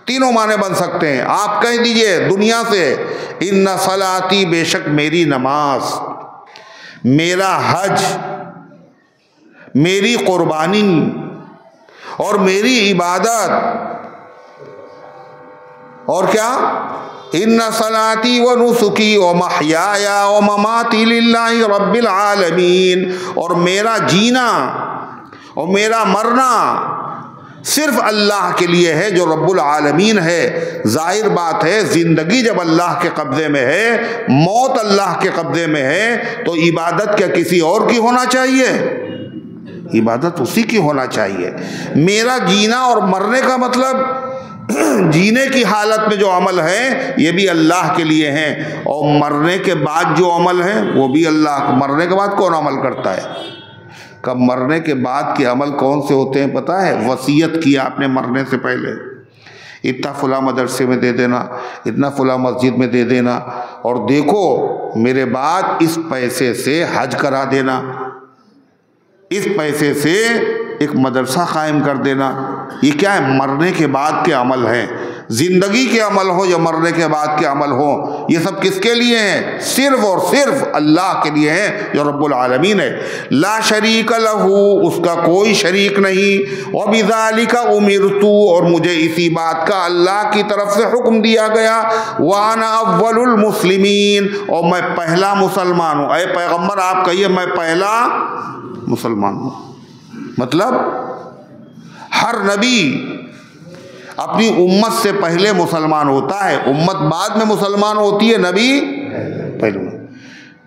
تینوں معنی بن سکتے ہیں۔ آپ کہہ دیجئے دنیا سے ان صلاتی، بے شک میری نماز، میرا حج، میری قربانی اور میری عبادت، اور کیا؟ ان صلاتی و نسکی و محیای و مماتی للہ رب العالمین، اور میرا جینا اور میرا مرنا صرف اللہ کے لیے ہے جو رب العالمین ہے۔ ظاہر بات ہے زندگی جب اللہ کے قبضے میں ہے، موت اللہ کے قبضے میں ہے، تو عبادت کیا کسی اور کی ہونا چاہیے؟ عبادت اسی کی ہونا چاہیے۔ میرا جینا اور مرنے کا مطلب جینے کی حالت میں جو عمل ہے یہ بھی اللہ کے لیے ہیں، اور مرنے کے بعد جو عمل ہے وہ بھی اللہ۔ مرنے کے بعد کون عمل کرتا ہے؟ کب مرنے کے بعد کے عمل کون سے ہوتے ہیں پتہ ہے؟ وصیت کی آپ نے مرنے سے پہلے، اتنا فلاں مدرسے میں دے دینا، اتنا فلاں مسجد میں دے دینا، اور دیکھو میرے بعد اس پیسے سے حج کرا دینا، اس پیسے سے ایک مدرسہ قائم کر دینا۔ یہ کیا ہے؟ مرنے کے بعد کے عمل ہیں۔ زندگی کے عمل ہو یا مرنے کے بعد کے عمل ہو، یہ سب کس کے لیے ہیں؟ صرف اور صرف اللہ کے لیے ہیں جو رب العالمین ہے۔ لا شریک لہ، اس کا کوئی شریک نہیں۔ وبذالک امرت، اور مجھے اسی بات کا اللہ کی طرف سے حکم دیا گیا۔ وانا اول المسلمین، اور میں پہلا مسلمان ہوں۔ اے پیغمبر آپ کہیے میں پہلا مسلمان ہوں۔ مطلب ہر نبی اپنی امت سے پہلے مسلمان ہوتا ہے، امت بعد میں مسلمان ہوتی ہے، نبی پہلے۔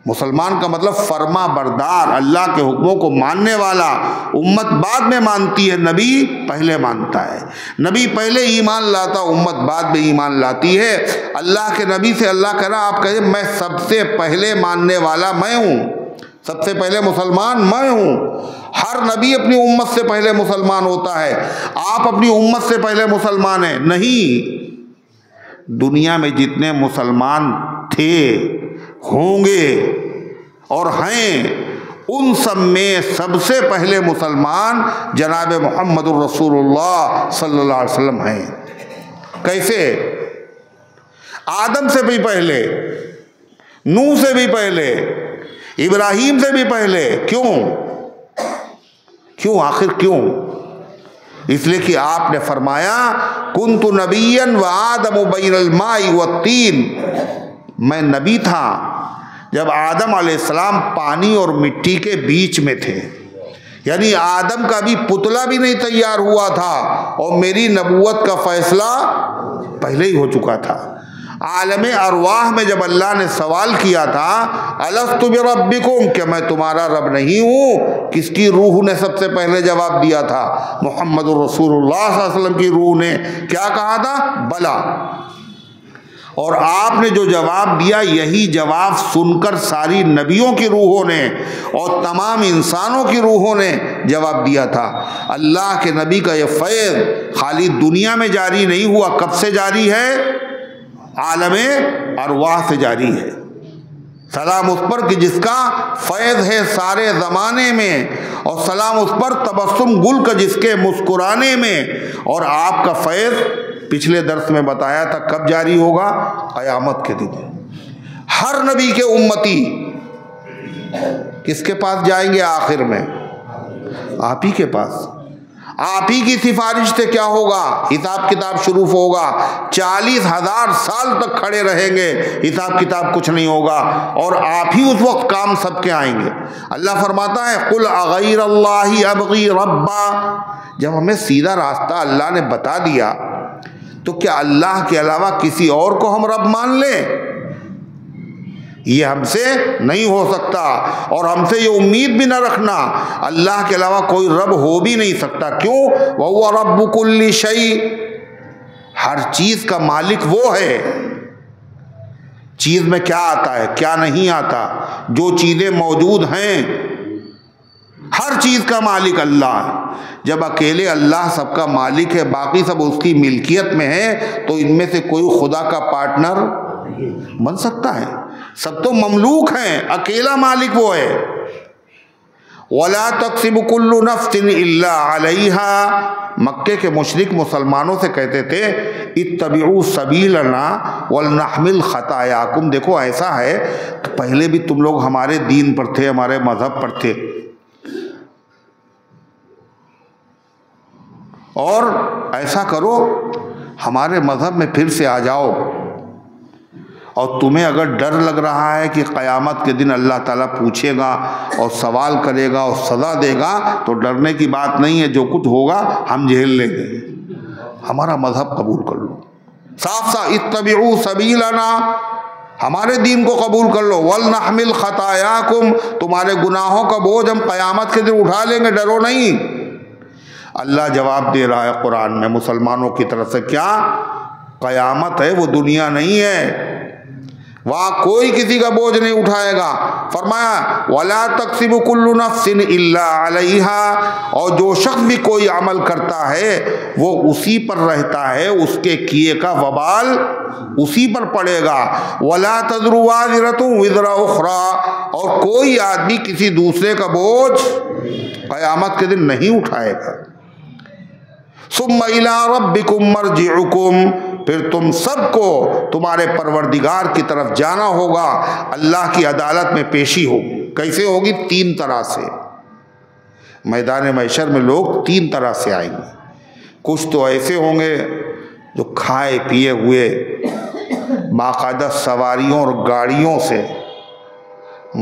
مسلمان کا مطلب فرما بردار، اللہ کے حکموں کو ماننے والا۔ امت بعد میں مانتی ہے، نبی پہلے مانتا ہے۔ نبی پہلے ایمان لاتا، امت بعد میں ایمان لاتی ہے۔ اللہ کے نبی سے اللہ کہہ رہا، آپ کہیے میں سب سے پہلے ماننے والا میں ہوں، سب سے پہلے مسلمان میں ہوں۔ ہر نبی اپنی امت سے پہلے مسلمان ہوتا ہے، آپ اپنی امت سے پہلے مسلمان ہیں نہیں۔ دنیا میں جتنے مسلمان تھے، ہوں گے اور ہیں، ان سب میں سب سے پہلے مسلمان جناب محمد الرسول اللہ صلی اللہ علیہ وسلم ہیں۔ کیسے؟ آدم سے بھی پہلے، نوح سے بھی پہلے، ابراہیم سے بھی پہلے۔ کیوں آخر کیوں؟ اس لیے کہ آپ نے فرمایا کنت نبیا وآدم بین الماء والطین، میں نبی تھا جب آدم علیہ السلام پانی اور مٹی کے بیچ میں تھے، یعنی آدم کا بھی پتلا بھی نہیں تیار ہوا تھا اور میری نبوت کا فیصلہ پہلے ہی ہو چکا تھا۔ عالم ارواح میں جب اللہ نے سوال کیا تھا الست بربکم، کہ میں تمہارا رب نہیں ہوں، کس کی روح نے سب سے پہلے جواب دیا تھا؟ محمد الرسول اللہ صلی اللہ علیہ وسلم کی روح نے کیا کہا تھا؟ بلا۔ اور آپ نے جو جواب دیا، یہی جواب سن کر ساری نبیوں کی روحوں نے اور تمام انسانوں کی روحوں نے جواب دیا تھا۔ اللہ کے نبی کا یہ فیض خالی دنیا میں جاری نہیں ہوا، کب سے جاری ہے؟ عالم ارواح سے جاری ہے۔ سلام اس پر کہ جس کا فیض ہے سارے زمانے میں، اور سلام اس پر تبسم گل کا جس کے مسکرانے میں۔ اور آپ کا فیض پچھلے درس میں بتایا تھا کب جاری ہوگا؟ قیامت کے دن۔ ہر نبی کے امتی کس کے پاس جائیں گے آخر میں؟ آپ ہی کے پاس۔ آپ ہی کی سفارش سے کیا ہوگا؟ حساب کتاب شروع ہوگا، 40,000 سال تک کھڑے رہیں گے، حساب کتاب کچھ نہیں ہوگا، اور آپ ہی اس وقت کام سب کے آئیں گے۔ اللہ فرماتا ہے قل اغیر اللہ ابغی ربا، جب ہمیں سیدھا راستہ اللہ نے بتا دیا تو کیا اللہ کے علاوہ کسی اور کو ہم رب مان لیں؟ یہ ہم سے نہیں ہو سکتا، اور ہم سے یہ امید بھی نہ رکھنا اللہ کے علاوہ کوئی رب ہو بھی نہیں سکتا۔ کیوں؟ وَهُوَ رَبُّ كُلِّ شَيْءٍ، ہر چیز کا مالک وہ ہے۔ چیز میں کیا آتا ہے کیا نہیں آتا، جو چیزیں موجود ہیں ہر چیز کا مالک اللہ ہے۔ جب اکیلے اللہ سب کا مالک ہے، باقی سب اس کی ملکیت میں ہے، تو ان میں سے کوئی خدا کا پارٹنر بن سکتا ہے؟ سب تو مملوک ہیں، اکیلا مالک وہ ہے۔ وَلَا تَكْسِبُ كُلُّ نَفْسٍ إِلَّا عَلَيْهَا، مکے کے مشرک مسلمانوں سے کہتے تھے اتبعوا سبیلنا ولنحمل خطایاکم۔ دیکھو ایسا ہے کہ پہلے بھی تم لوگ ہمارے دین پر تھے، ہمارے مذہب پر تھے، اور ایسا کرو ہمارے مذہب میں پھر سے آ جاؤ، اور تمہیں اگر ڈر لگ رہا ہے کہ قیامت کے دن اللہ تعالیٰ پوچھے گا اور سوال کرے گا اور سزا دے گا، تو ڈرنے کی بات نہیں ہے، جو کچھ ہوگا ہم جھیل لیں گے، ہمارا مذہب قبول کر لو۔ صاف صاف اتبعوا سبیلنا، ہمارے دین کو قبول کر لو، ولنحمل خطایاکم، تمہارے گناہوں کا بوجھ ہم قیامت کے دن اٹھا لیں گے، ڈرو نہیں۔ اللہ جواب دے رہا ہے قرآن میں مسلمانوں کی طرف سے، کیا؟ قیامت ہے، وہ دنیا نہیں ہے، وہاں کوئی کسی کا بوجھ نہیں اٹھائے گا۔ فرمایا وَلَا تَكْسِبُ كُلُّ نَفْسٍ إِلَّا عَلَيْهَا، اور جو شخص بھی کوئی عمل کرتا ہے وہ اسی پر رہتا ہے، اس کے کیے کا وبال اسی پر پڑے گا۔ وَلَا تَزِرُ وَازِرَةٌ وِزْرَ أُخْرَىٰ، اور کوئی آدمی کسی دوسرے کا بوجھ قیامت کے دن نہیں اٹھائے گا۔ ثُمَّ إِلَىٰ رَبِّكُمْ مَرْجِعُكُمْ، پھر تم سب کو تمہارے پروردگار کی طرف جانا ہوگا، اللہ کی عدالت میں پیشی ہوگی۔ کیسے ہوگی؟ 3 طرح سے۔ میدان محشر میں لوگ 3 طرح سے آئیں گے۔ کچھ تو ایسے ہوں گے جو کھائے پیے ہوئے باقاعدہ سواریوں اور گاڑیوں سے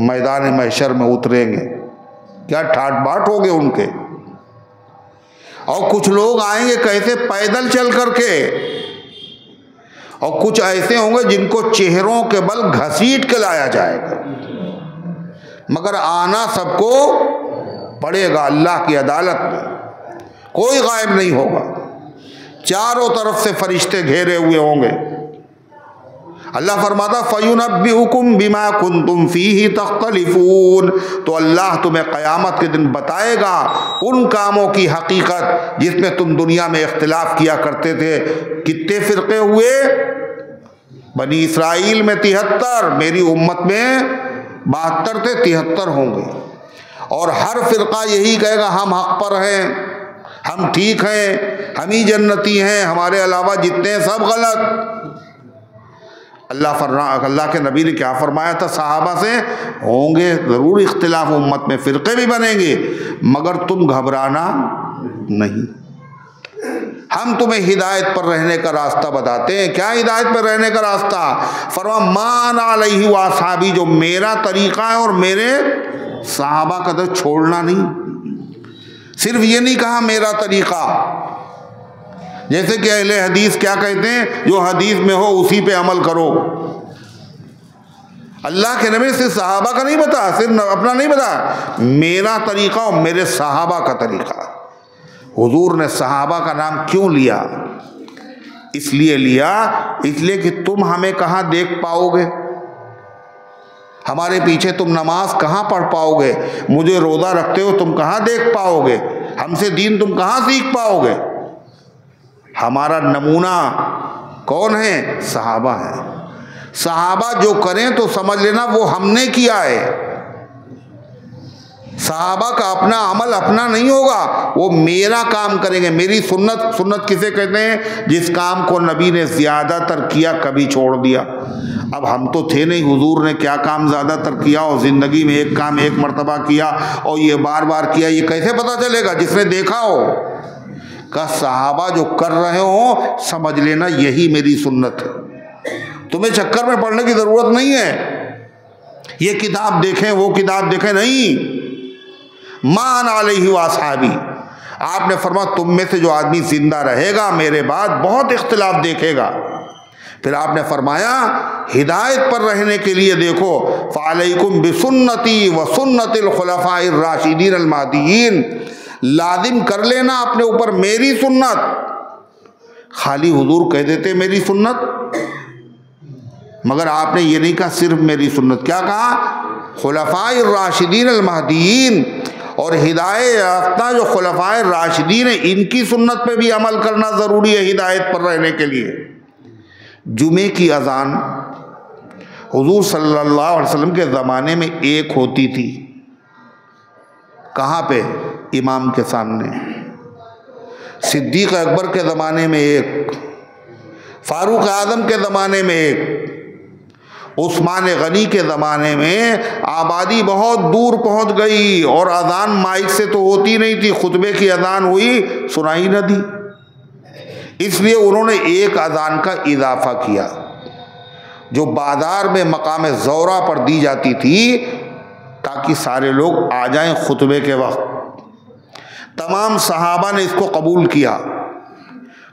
میدان محشر میں اتریں گے، کیا ٹھاٹ باٹ ہو گے ان کے۔ اور کچھ لوگ آئیں گے کیسے؟ پیدل چل کر کے۔ اور کچھ ایسے ہوں گے جن کو چہروں کے بل گھسیٹ کے لایا جائے گا، مگر آنا سب کو پڑے گا اللہ کی عدالت میں، کوئی غائب نہیں ہوگا، چاروں طرف سے فرشتے گھیرے ہوئے ہوں گے۔ اللہ فرماتا فَيُنَبِّئُكُم بِمَا كُنتُمْ فِيهِ تَخْتَلِفُونَ، تو اللہ تمہیں قیامت کے دن بتائے گا ان کاموں کی حقیقت جس میں تم دنیا میں اختلاف کیا کرتے تھے۔ کتنے فرقے ہوئے؟ بنی اسرائیل میں 73، میری امت میں 72 تھے، 73 ہوں گے، اور ہر فرقہ یہی کہے گا ہم حق پر ہیں، ہم ٹھیک ہیں، ہم ہی جنتی ہیں، ہمارے علاوہ جتنے ہیں سب غلط۔ اللہ کے نبی نے کیا فرمایا تھا صحابہ سے؟ ہوں گے ضرور اختلاف امت میں، فرقے بھی بنیں گے، مگر تم گھبرانا نہیں، ہم تمہیں ہدایت پر رہنے کا راستہ بتاتے ہیں۔ کیا ہدایت پر رہنے کا راستہ؟ فرمایا ما انا علیہ واصحابی، جو میرا طریقہ ہے اور میرے صحابہ کا تو چھوڑنا نہیں۔ صرف یہ نہیں کہا میرا طریقہ، جیسے کہ اہل حدیث کیا کہتے ہیں؟ جو حدیث میں ہو اسی پہ عمل کرو۔ اللہ کے نبی صرف صحابہ کا نہیں بتا، صرف اپنا نہیں بتا، میرا طریقہ اور میرے صحابہ کا طریقہ۔ حضور نے صحابہ کا نام کیوں لیا؟ اس لیے لیا، اس لیے کہ تم ہمیں کہاں دیکھ پاؤ گے، ہمارے پیچھے تم نماز کہاں پڑھ پاؤ گے، مجھے روزہ رکھتے ہو تم کہاں دیکھ پاؤ گے، ہم سے دین تم کہاں سیکھ پاؤ گے۔ ہمارا نمونہ کون ہے؟ صحابہ ہیں۔ صحابہ جو کریں تو سمجھ لینا وہ ہم نے کیا ہے، صحابہ کا اپنا عمل اپنا نہیں ہوگا، وہ میرا کام کریں گے، میری سنت۔ سنت کسے کہتے ہیں؟ جس کام کو نبی نے زیادہ تر کیا کبھی چھوڑ دیا۔ اب ہم تو تھے نہیں، حضور نے کیا کام زیادہ تر کیا اور زندگی میں ایک کام ایک مرتبہ کیا اور یہ بار بار کیا، یہ کیسے پتا چلے گا؟ جس نے دیکھا ہو کہ صحابہ جو کر رہے ہوں سمجھ لینا یہی میری سنت ہے، تمہیں چکر میں پڑھنے کی ضرورت نہیں ہے، یہ کتاب دیکھیں وہ کتاب دیکھیں نہیں۔ ما انا علیہ واصحابی، آپ نے فرمایا تم میں سے جو آدمی زندہ رہے گا میرے بعد بہت اختلاف دیکھے گا۔ پھر آپ نے فرمایا ہدایت پر رہنے کے لیے دیکھو فعلیکم بسنتی وسنت الخلفاء الراشدین المہدیین، لازم کر لینا اپنے اوپر میری سنت۔ خالی حضور کہہ دیتے میری سنت، مگر آپ نے یہ نہیں کہا صرف میری سنت، کیا کہا؟ خلفاء الراشدین المہدیین، اور ہدایت یافتہ جو خلفاء راشدین ہیں ان کی سنت پہ بھی عمل کرنا ضروری ہے ہدایت پر رہنے کے لیے۔ جمعے کی اذان حضور صلی اللہ علیہ وسلم کے زمانے میں ایک ہوتی تھی. کہاں پہ؟ امام کے سامنے. صدیق اکبر کے زمانے میں ایک، فاروق اعظم کے زمانے میں ایک، عثمان غنی کے زمانے میں آبادی بہت دور پہنچ گئی اور اذان مائک سے تو ہوتی نہیں تھی، خطبے کی اذان ہوئی سنائی نہ دی، اس لیے انہوں نے ایک اذان کا اضافہ کیا جو بازار میں مقام زورا پر دی جاتی تھی تاکہ سارے لوگ آ جائیں خطبے کے وقت. تمام صحابہ نے اس کو قبول کیا.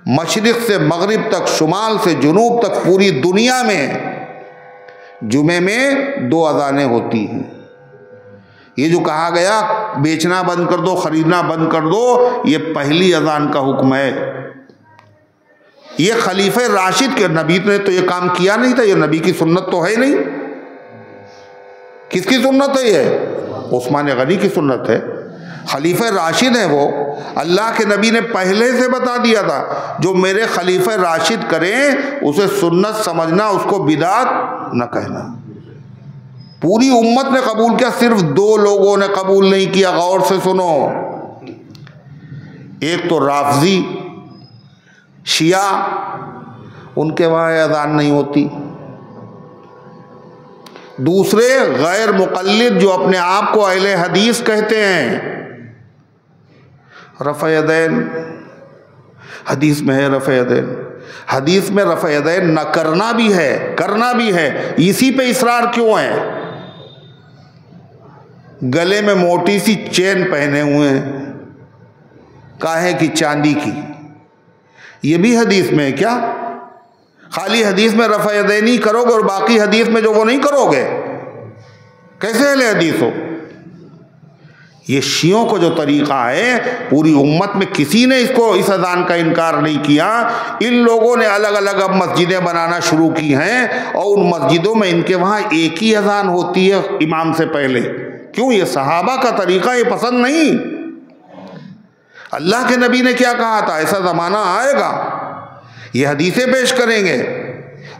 مشرق سے مغرب تک، شمال سے جنوب تک، پوری دنیا میں جمعے میں 2 اذانیں ہوتی ہیں. یہ جو کہا گیا بیچنا بند کر دو، خریدنا بند کر دو، یہ پہلی اذان کا حکم ہے. یہ خلیفہ راشد کے، نبی نے تو یہ کام کیا نہیں تھا، یہ نبی کی سنت تو ہے نہیں. کس کی سنت ہے یہ؟ عثمان غنی کی سنت ہے. خلیفہ راشد ہے وہ، اللہ کے نبی نے پہلے سے بتا دیا تھا جو میرے خلیفہ راشد کریں اسے سنت سمجھنا، اس کو بدعت نہ کہنا. پوری امت نے قبول کیا، صرف 2 لوگوں نے قبول نہیں کیا. غور سے سنو، ایک تو رافضی شیعہ، ان کے وہاں اذان نہیں ہوتی. دوسرے غیر مقلد جو اپنے آپ کو اہل حدیث کہتے ہیں، رفع یدین حدیث میں ہے، رفع یدین حدیث میں رفع یدین نہ کرنا بھی ہے، کرنا بھی ہے. اسی پہ اصرار کیوں ہے؟ گلے میں موٹی سی چین پہنے ہوئے ہیں، کاہے کی؟ چاندی کی. یہ بھی حدیث میں ہے کیا؟ خالی حدیث میں رفع یدین ہی کرو گے اور باقی حدیث میں جو وہ نہیں کرو گے، کیسے اہل حدیث ہو؟ یہ شیعوں کو جو طریقہ ہے، پوری امت میں کسی نے اس اذان کا انکار نہیں کیا. ان لوگوں نے الگ الگ اب مسجدیں بنانا شروع کی ہیں اور ان مسجدوں میں ان کے وہاں ایک ہی اذان ہوتی ہے امام سے پہلے. کیوں؟ یہ صحابہ کا طریقہ یہ پسند نہیں. اللہ کے نبی نے کیا کہا تھا؟ ایسا زمانہ آئے گا، یہ حدیثیں پیش کریں گے،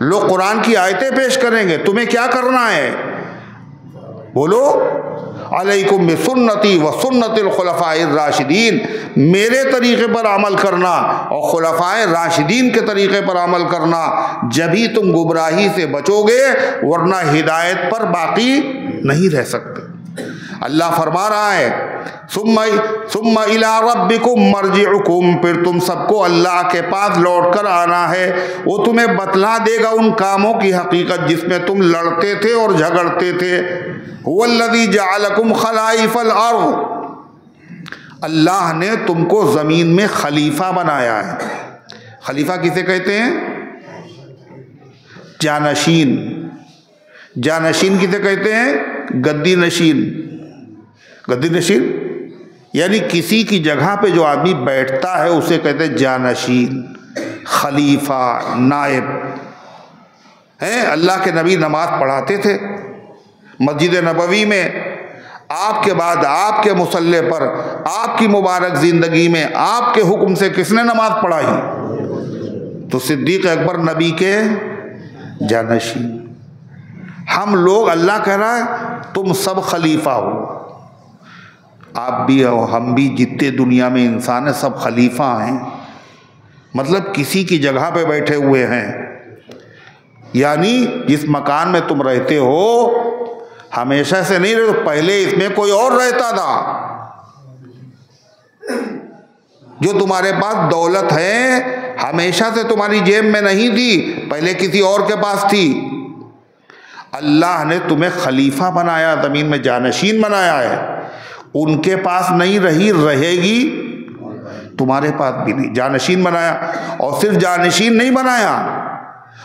لوگ قرآن کی آیتیں پیش کریں گے، تمہیں کیا کرنا ہے؟ بولو علیکم بسنتی و سنت الخلفاء الراشدین، میرے طریقے پر عمل کرنا اور خلفاء راشدین کے طریقے پر عمل کرنا، جبھی تم گمراہی سے بچو گے، ورنہ ہدایت پر باقی نہیں رہ سکتے. اللہ فرما رہا ہے ثم الی ربکم مرجعکم، پھر تم سب کو اللہ کے پاس لوٹ کر آنا ہے. وہ تمہیں بتلا دے گا ان کاموں کی حقیقت جس میں تم لڑتے تھے اور جھگڑتے تھے. هو الذی جعلکم خلائف الارض، اللہ نے تم کو زمین میں خلیفہ بنایا ہے. خلیفہ کسے کہتے ہیں؟ جانشین. جانشین کسے کہتے ہیں؟ گدی نشین. گدی نشین یعنی کسی کی جگہ پہ جو آدمی بیٹھتا ہے اسے کہتے ہیں جانشین، خلیفہ، نائب. ہیں اللہ کے نبی نماز پڑھاتے تھے مسجد نبوی میں، آپ کے بعد آپ کے مصلی پر آپ کی مبارک زندگی میں آپ کے حکم سے کس نے نماز پڑھائی؟ تو صدیق اکبر نبی کے جانشین. ہم لوگ، اللہ کہہ رہا ہے تم سب خلیفہ ہو، آپ بھی ہو، ہم بھی، جتنے دنیا میں انسان ہیں سب خلیفہ ہیں. مطلب کسی کی جگہ پہ بیٹھے ہوئے ہیں. یعنی جس مکان میں تم رہتے ہو ہمیشہ سے نہیں رہتے، پہلے اس میں کوئی اور رہتا تھا. جو تمہارے پاس دولت ہے ہمیشہ سے تمہاری جیب میں نہیں تھی، پہلے کسی اور کے پاس تھی. اللہ نے تمہیں خلیفہ بنایا، زمین میں جانشین بنایا ہے. ان کے پاس نہیں رہی، رہے گی تمہارے پاس بھی نہیں. جانشین بنایا، اور صرف جانشین نہیں بنایا،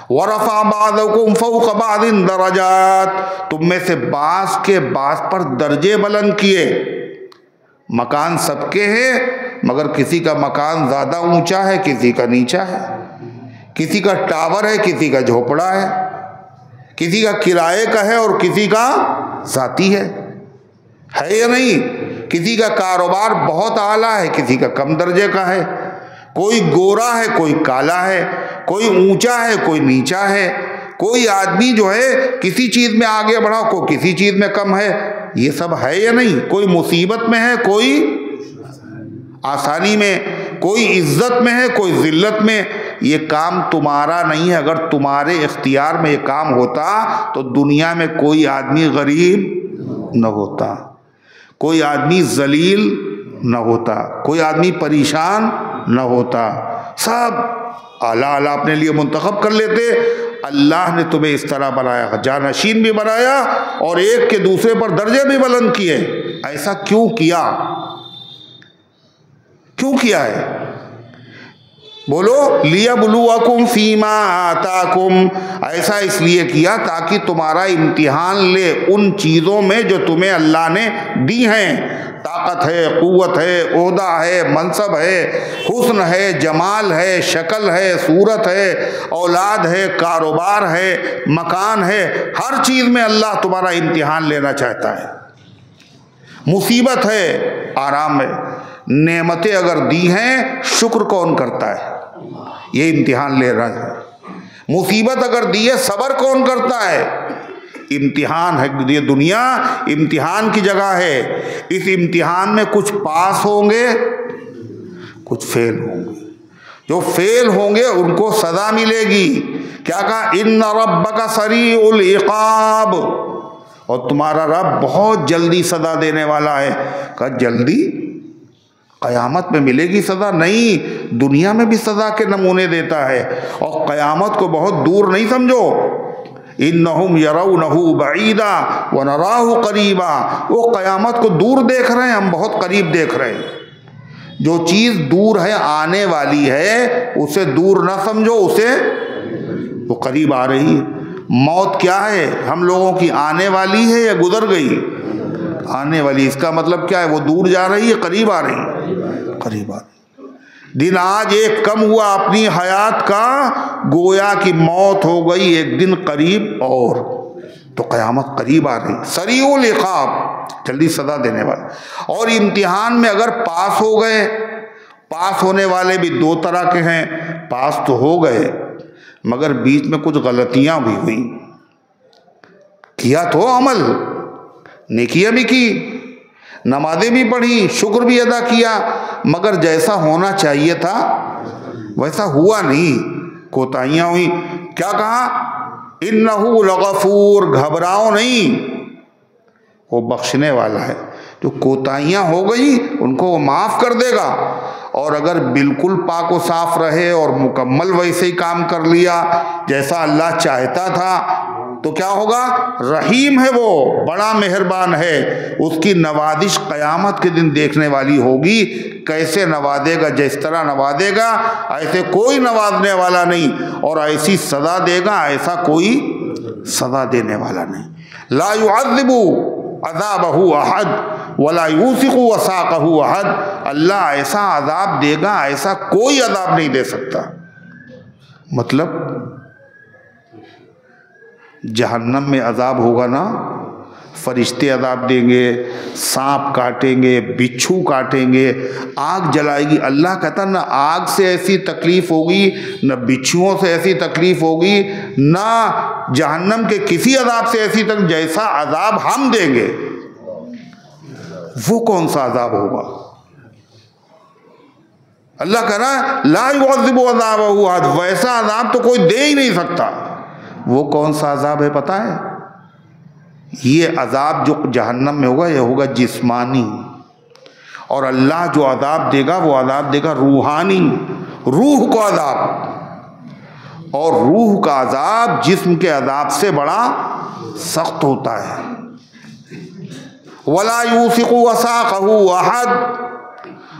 وَرَفَعَ بَعْضَكُمْ فَوْقَ بَعْضٍ دَرَجَاتٍ، تم میں سے بعض کے بعض پر درجے بلند کیے. مکان سب کے ہیں مگر کسی کا مکان زیادہ اونچا ہے، کسی کا نیچا ہے، کسی کا ٹاور ہے، کسی کا جھوپڑا ہے، کسی کا کرائے کا ہے اور کسی کا ذاتی ہے یا نہیں؟ کسی کا کاروبار بہت اعلیٰ ہے، کسی کا کم درجے کا ہے، کوئی گورا ہے، کوئی کالا ہے، کوئی اونچا ہے، کوئی نیچا ہے، کوئی آدمی جو ہے کسی چیز میں آگے بڑھا، کوئی کسی چیز میں کم ہے، یہ سب ہے یا نہیں؟ کوئی مصیبت میں ہے، کوئی آسانی میں، کوئی عزت میں ہے، کوئی ذلت میں۔ یہ کام تمہارا نہیں ہے۔ اگر تمہارے اختیار میں یہ کام ہوتا تو دنیا میں کوئی آدمی غریب نہ ہوتا، کوئی آدمی ذلیل نہ ہوتا، کوئی آدمی پریشان نہ ہوتا، سب اعلیٰ اعلیٰ اپنے لیے منتخب کر لیتے۔ اللہ نے تمہیں اس طرح بنایا، جانشین بھی بنایا اور ایک کے دوسرے پر درجے بھی بلند کیے۔ ایسا کیوں کیا؟ کیوں کیا ہے؟ بولو، لِيَبْلُوَكُمْ فِيمَا آتَاكُمْ، ایسا اس لیے کیا تاکہ تمہارا امتحان لے ان چیزوں میں جو تمہیں اللہ نے دی ہیں۔ طاقت ہے، قوت ہے، عہدہ ہے، منصب ہے، حسن ہے، جمال ہے، شکل ہے، صورت ہے، اولاد ہے، کاروبار ہے، مکان ہے، ہر چیز میں اللہ تمہارا امتحان لینا چاہتا ہے۔ مصیبت ہے، آرام ہے، نعمتیں اگر دی ہیں شکر کون کرتا ہے؟ یہ امتحان لے رہا ہے۔ مصیبت اگر دی ہے صبر کون کرتا ہے؟ امتحان ہے، یہ دنیا امتحان کی جگہ ہے۔ اس امتحان میں کچھ پاس ہوں گے، کچھ فیل ہوں گے۔ جو فیل ہوں گے ان کو سزا ملے گی۔ کیا کہا؟ ان ربک سریع العقاب، اور تمہارا رب بہت جلدی سزا دینے والا ہے۔ کہا جلدی؟ قیامت میں ملے گی سزا؟ نہیں، دنیا میں بھی سزا کے نمونے دیتا ہے، اور قیامت کو بہت دور نہیں سمجھو۔ انہم یرونہ بعیدا ونراہ قریبا، وہ قیامت کو دور دیکھ رہے ہیں، ہم بہت قریب دیکھ رہے ہیں۔ جو چیز دور ہے، آنے والی ہے، اسے دور نہ سمجھو، اسے وہ قریب آ رہی ہے۔ موت کیا ہے؟ ہم لوگوں کی آنے والی ہے یا گزر گئی؟ آنے والی۔ اس کا مطلب کیا ہے؟ وہ دور جا رہی ہے، قریب آ رہی ہے، قریب آ رہی ہے۔ دن آج ایک کم ہوا اپنی حیات کا، گویا کی موت ہو گئی ایک دن قریب اور، تو قیامت قریب آ رہی۔ سریع العقاب، جلدی سزا دینے والا۔ اور امتحان میں اگر پاس ہو گئے، پاس ہونے والے بھی دو طرح کے ہیں، پاس تو ہو گئے مگر بیچ میں کچھ غلطیاں بھی ہوئیں، کیا تو عمل، نیکیاں بھی کی، نمازیں بھی پڑھی، شکر بھی ادا کیا، مگر جیسا ہونا چاہیے تھا ویسا ہوا نہیں، کوتاہیاں ہوئی۔ کیا کہا؟ انہو لغفور، گھبراؤ نہیں، وہ بخشنے والا ہے۔ جو کوتاہیاں ہو گئی ان کو وہ معاف کر دے گا، اور اگر بالکل پاک و صاف رہے اور مکمل ویسے ہی کام کر لیا جیسا اللہ چاہتا تھا تو کیا ہوگا؟ رحیم ہے، وہ بڑا مہربان ہے۔ اس کی نوازش قیامت کے دن دیکھنے والی ہوگی، کیسے نوازے گا، جس طرح نوازے گا ایسے کوئی نوازنے والا نہیں، اور ایسی سزا دے گا ایسا کوئی سزا دینے والا نہیں۔ لا يعذب عذابہ احد ولا یوثق وثاقہ احد، اللہ ایسا عذاب دے گا ایسا کوئی عذاب نہیں دے سکتا۔ مطلب جہنم میں عذاب ہوگا نا، فرشتے عذاب دیں گے، سانپ کاٹیں گے، بچھو کاٹیں گے، آگ جلائے گی۔ اللہ کہتا نہ آگ سے ایسی تکلیف ہوگی، نہ بچھوؤں سے ایسی تکلیف ہوگی، نہ جہنم کے کسی عذاب سے ایسی تکلیف، جیسا عذاب ہم دیں گے۔ وہ کون سا عذاب ہوگا؟ اللہ کہہ رہا ہے لا يعذب عذابہ احد، ویسا عذاب تو کوئی دے ہی نہیں سکتا۔ وہ کون سا عذاب ہے پتہ ہے؟ یہ عذاب جو جہنم میں ہوگا یہ ہوگا جسمانی، اور اللہ جو عذاب دے گا وہ عذاب دے گا روحانی، روح کو عذاب، اور روح کا عذاب جسم کے عذاب سے بڑا سخت ہوتا ہے۔ وَلَا يُوثِقُ وَثَاقَهُ أَحَدٌ،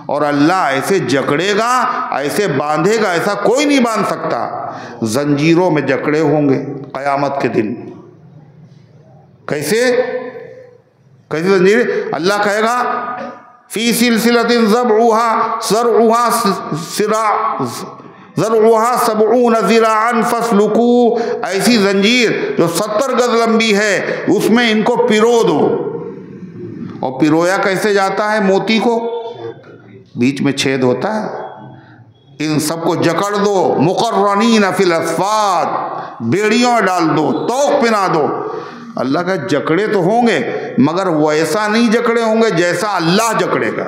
اور اللہ ایسے جکڑے گا، ایسے باندھے گا، ایسا کوئی نہیں باندھ سکتا۔ زنجیروں میں جکڑے ہوں گے قیامت کے دن۔ کیسے زنجیر؟ اللہ کہے گا فی سلسلۃ ذرعها 70 ذراعا فاسلکوہ، ایسی زنجیر جو 70 گز لمبی ہے، اس میں ان کو پیرو دو۔ اور پیرویا کیسے جاتا ہے؟ موتی کو بیچ میں چھید ہوتا ہے، ان سب کو جکڑ دو، مقرنین فی الاصفاد، بیڑیوں میں ڈال دو، توق پہنا دو۔ اللہ کا جکڑے تو ہوں گے مگر ویسا نہیں جکڑے ہوں گے جیسا اللہ جکڑے گا۔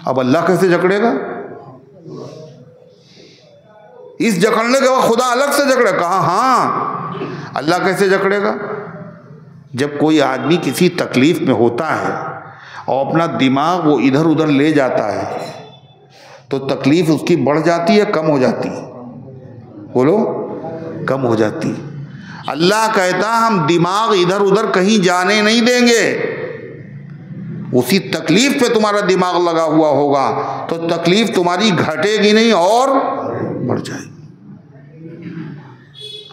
اب اللہ کیسے جکڑے گا؟ اس جکڑنے کے بعد خدا الگ سے جکڑے، کہا ہاں اللہ کیسے جکڑے گا؟ جب کوئی آدمی کسی تکلیف میں ہوتا ہے اور اپنا دماغ وہ ادھر ادھر لے جاتا ہے تو تکلیف اس کی بڑھ جاتی ہے کم ہو جاتی ہے؟ بولو، کم ہو جاتی۔ اللہ کہتا ہم دماغ ادھر ادھر کہیں جانے نہیں دیں گے، اسی تکلیف پہ تمہارا دماغ لگا ہوا ہوگا تو تکلیف تمہاری گھٹے گی نہیں اور بڑھ جائے گی۔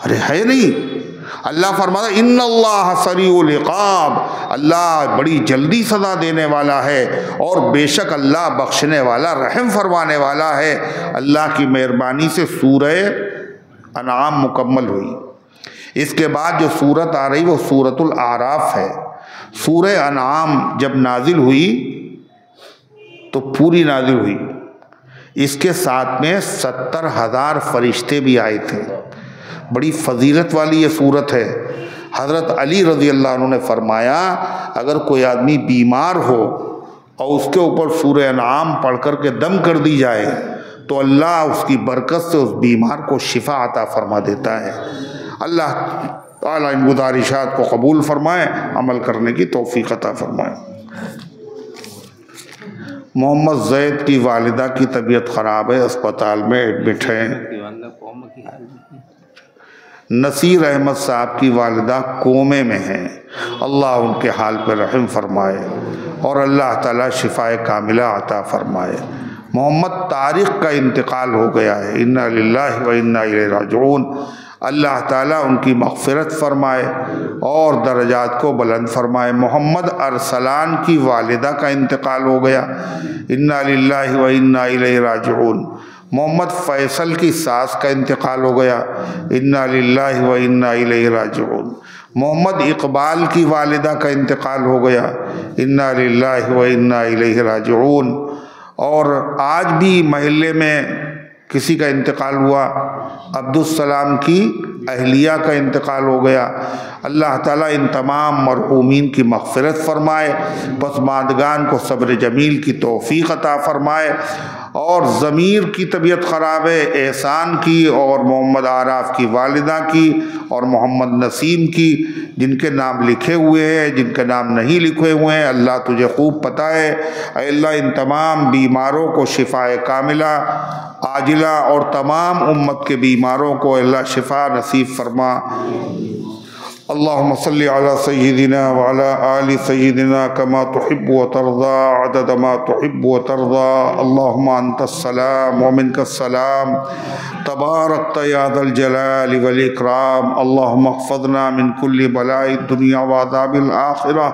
ارے ہے نہیں، اللہ فرماتا ان اللہ سریع العقاب، اللہ بڑی جلدی سزا دینے والا ہے اور بے شک اللہ بخشنے والا رحم فرمانے والا ہے۔ اللہ کی مہربانی سے سورہ انعام مکمل ہوئی۔ اس کے بعد جو سورت آ رہی وہ سورۃ الاعراف ہے۔ سورہ انعام جب نازل ہوئی تو پوری نازل ہوئی، اس کے ساتھ میں 70,000 فرشتے بھی آئے تھے۔ بڑی فضیلت والی یہ سورت ہے۔ حضرت علی رضی اللہ عنہ نے فرمایا اگر کوئی آدمی بیمار ہو اور اس کے اوپر سورہ انعام پڑھ کر کے دم کر دی جائے تو اللہ اس کی برکت سے اس بیمار کو شفا عطا فرما دیتا ہے۔ اللہ تعالیٰ ان گزارشات کو قبول فرمائے، عمل کرنے کی توفیق عطا فرمائے۔ محمد زید کی والدہ کی طبیعت خراب ہے، اسپتال میں ایڈمٹ ہیں۔ نصیر احمد صاحب کی والدہ کومے میں ہیں، اللہ ان کے حال پہ رحم فرمائے اور اللہ تعالیٰ شفاء کاملہ عطا فرمائے۔ محمد طارق کا انتقال ہو گیا ہے، انا للہ و انا الیہ راجعون۔ اللہ تعالیٰ ان کی مغفرت فرمائے اور درجات کو بلند فرمائے۔ محمد ارسلان کی والدہ کا انتقال ہو گیا، انا للہ و انا الیہ راجعون۔ محمد فیصل کی ساس کا انتقال ہو گیا، انا للہ و انا الیہ راجعون۔ محمد اقبال کی والدہ کا انتقال ہو گیا، انا للہ و انا الیہ راجعون۔ اور آج بھی محلے میں کسی کا انتقال ہوا، عبدالسلام کی اہلیہ کا انتقال ہو گیا۔ اللہ تعالیٰ ان تمام مرحومین کی مغفرت فرمائے، پسماندگان کو صبر جمیل کی توفیق عطا فرمائے۔ اور ضمیر کی طبیعت خراب ہے، احسان کی اور محمد عارف کی والدہ کی اور محمد نسیم کی، جن کے نام لکھے ہوئے ہیں، جن کے نام نہیں لکھے ہوئے ہیں، اللہ تجھے خوب پتہ ہے۔ اے اللہ ان تمام بیماروں کو شفاء کاملہ عاجلہ اور تمام امت کے بیماروں کو اللہ شفا نصیب فرما۔ اللہم صلی علی سیدنا وعلی آل سیدنا کما تحب و ترضا عدد ما تحب و ترضا۔ اللہم انت السلام ومنک السلام، تبارکت یا ذا الجلال والاکرام۔ اللہم احفظنا من کل بلاء الدنیا وعذاب الآخرہ۔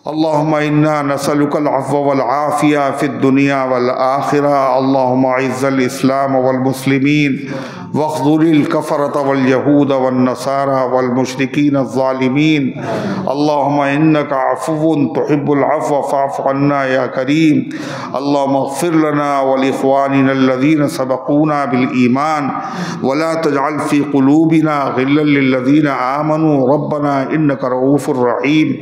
اللہم انا نسألک العفو والعافیہ فی الدنیا والآخرہ۔ اللہم اعز الاسلام والمسلمین واخذل الکفرۃ والیہود والنصارى والمشرکین الظالمین۔ اللہم انک عفو تحب العفو فاعف عنا یا کریم۔ اللہم اغفر لنا ولاخواننا الذین سبقونا بالایمان ولا تجعل فی قلوبنا غلا للذین آمنوا ربنا انک رؤوف رحیم۔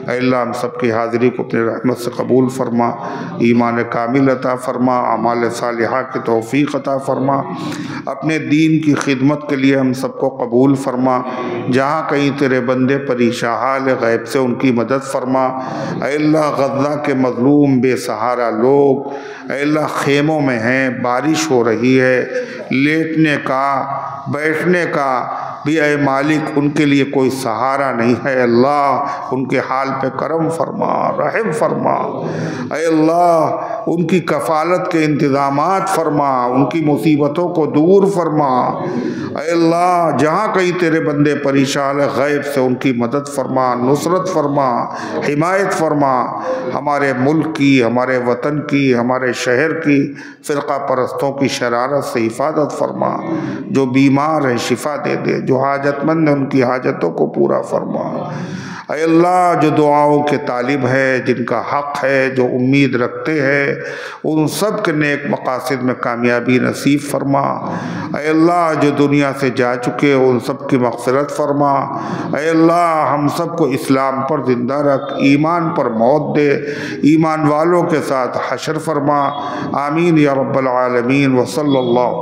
اے اللہ ہم سب کی حاضری کو اپنے رحمت سے قبول فرما، ایمان کامل عطا فرما، اعمال صالحہ کی توفیق عطا فرما، اپنے دین کی خدمت کے لیے ہم سب کو قبول فرما۔ جہاں کہیں تیرے بندے پریشان حال غیب سے ان کی مدد فرما۔ اے اللہ غزہ کے مظلوم بے سہارا لوگ اے اللہ خیموں میں ہیں، بارش ہو رہی ہے، لیٹنے کا بیٹھنے کا بھی اے مالک ان کے لیے کوئی سہارا نہیں ہے۔ اللہ ان کے حال پہ کرم فرما، رحم فرما۔ اے اللہ ان کی کفالت کے انتظامات فرما، ان کی مصیبتوں کو دور فرما۔ اے اللہ جہاں کہیں تیرے بندے پریشان ہے غیب سے ان کی مدد فرما، نصرت فرما، حمایت فرما۔ ہمارے ملک کی، ہمارے وطن کی، ہمارے شہر کی فرقہ پرستوں کی شرارت سے حفاظت فرما۔ جو بیمار ہیں شفا دے دے، جو حاجت مند ہیں ان کی حاجتوں کو پورا فرما۔ اے اللہ جو دعاؤں کے طالب ہے، جن کا حق ہے، جو امید رکھتے ہیں ان سب کے نیک مقاصد میں کامیابی نصیب فرما۔ اے اللہ جو دنیا سے جا چکے ان سب کی مغفرت فرما۔ اے اللہ ہم سب کو اسلام پر زندہ رکھ، ایمان پر موت دے، ایمان والوں کے ساتھ حشر فرما۔ آمین یا رب العالمین۔ وصلی اللہ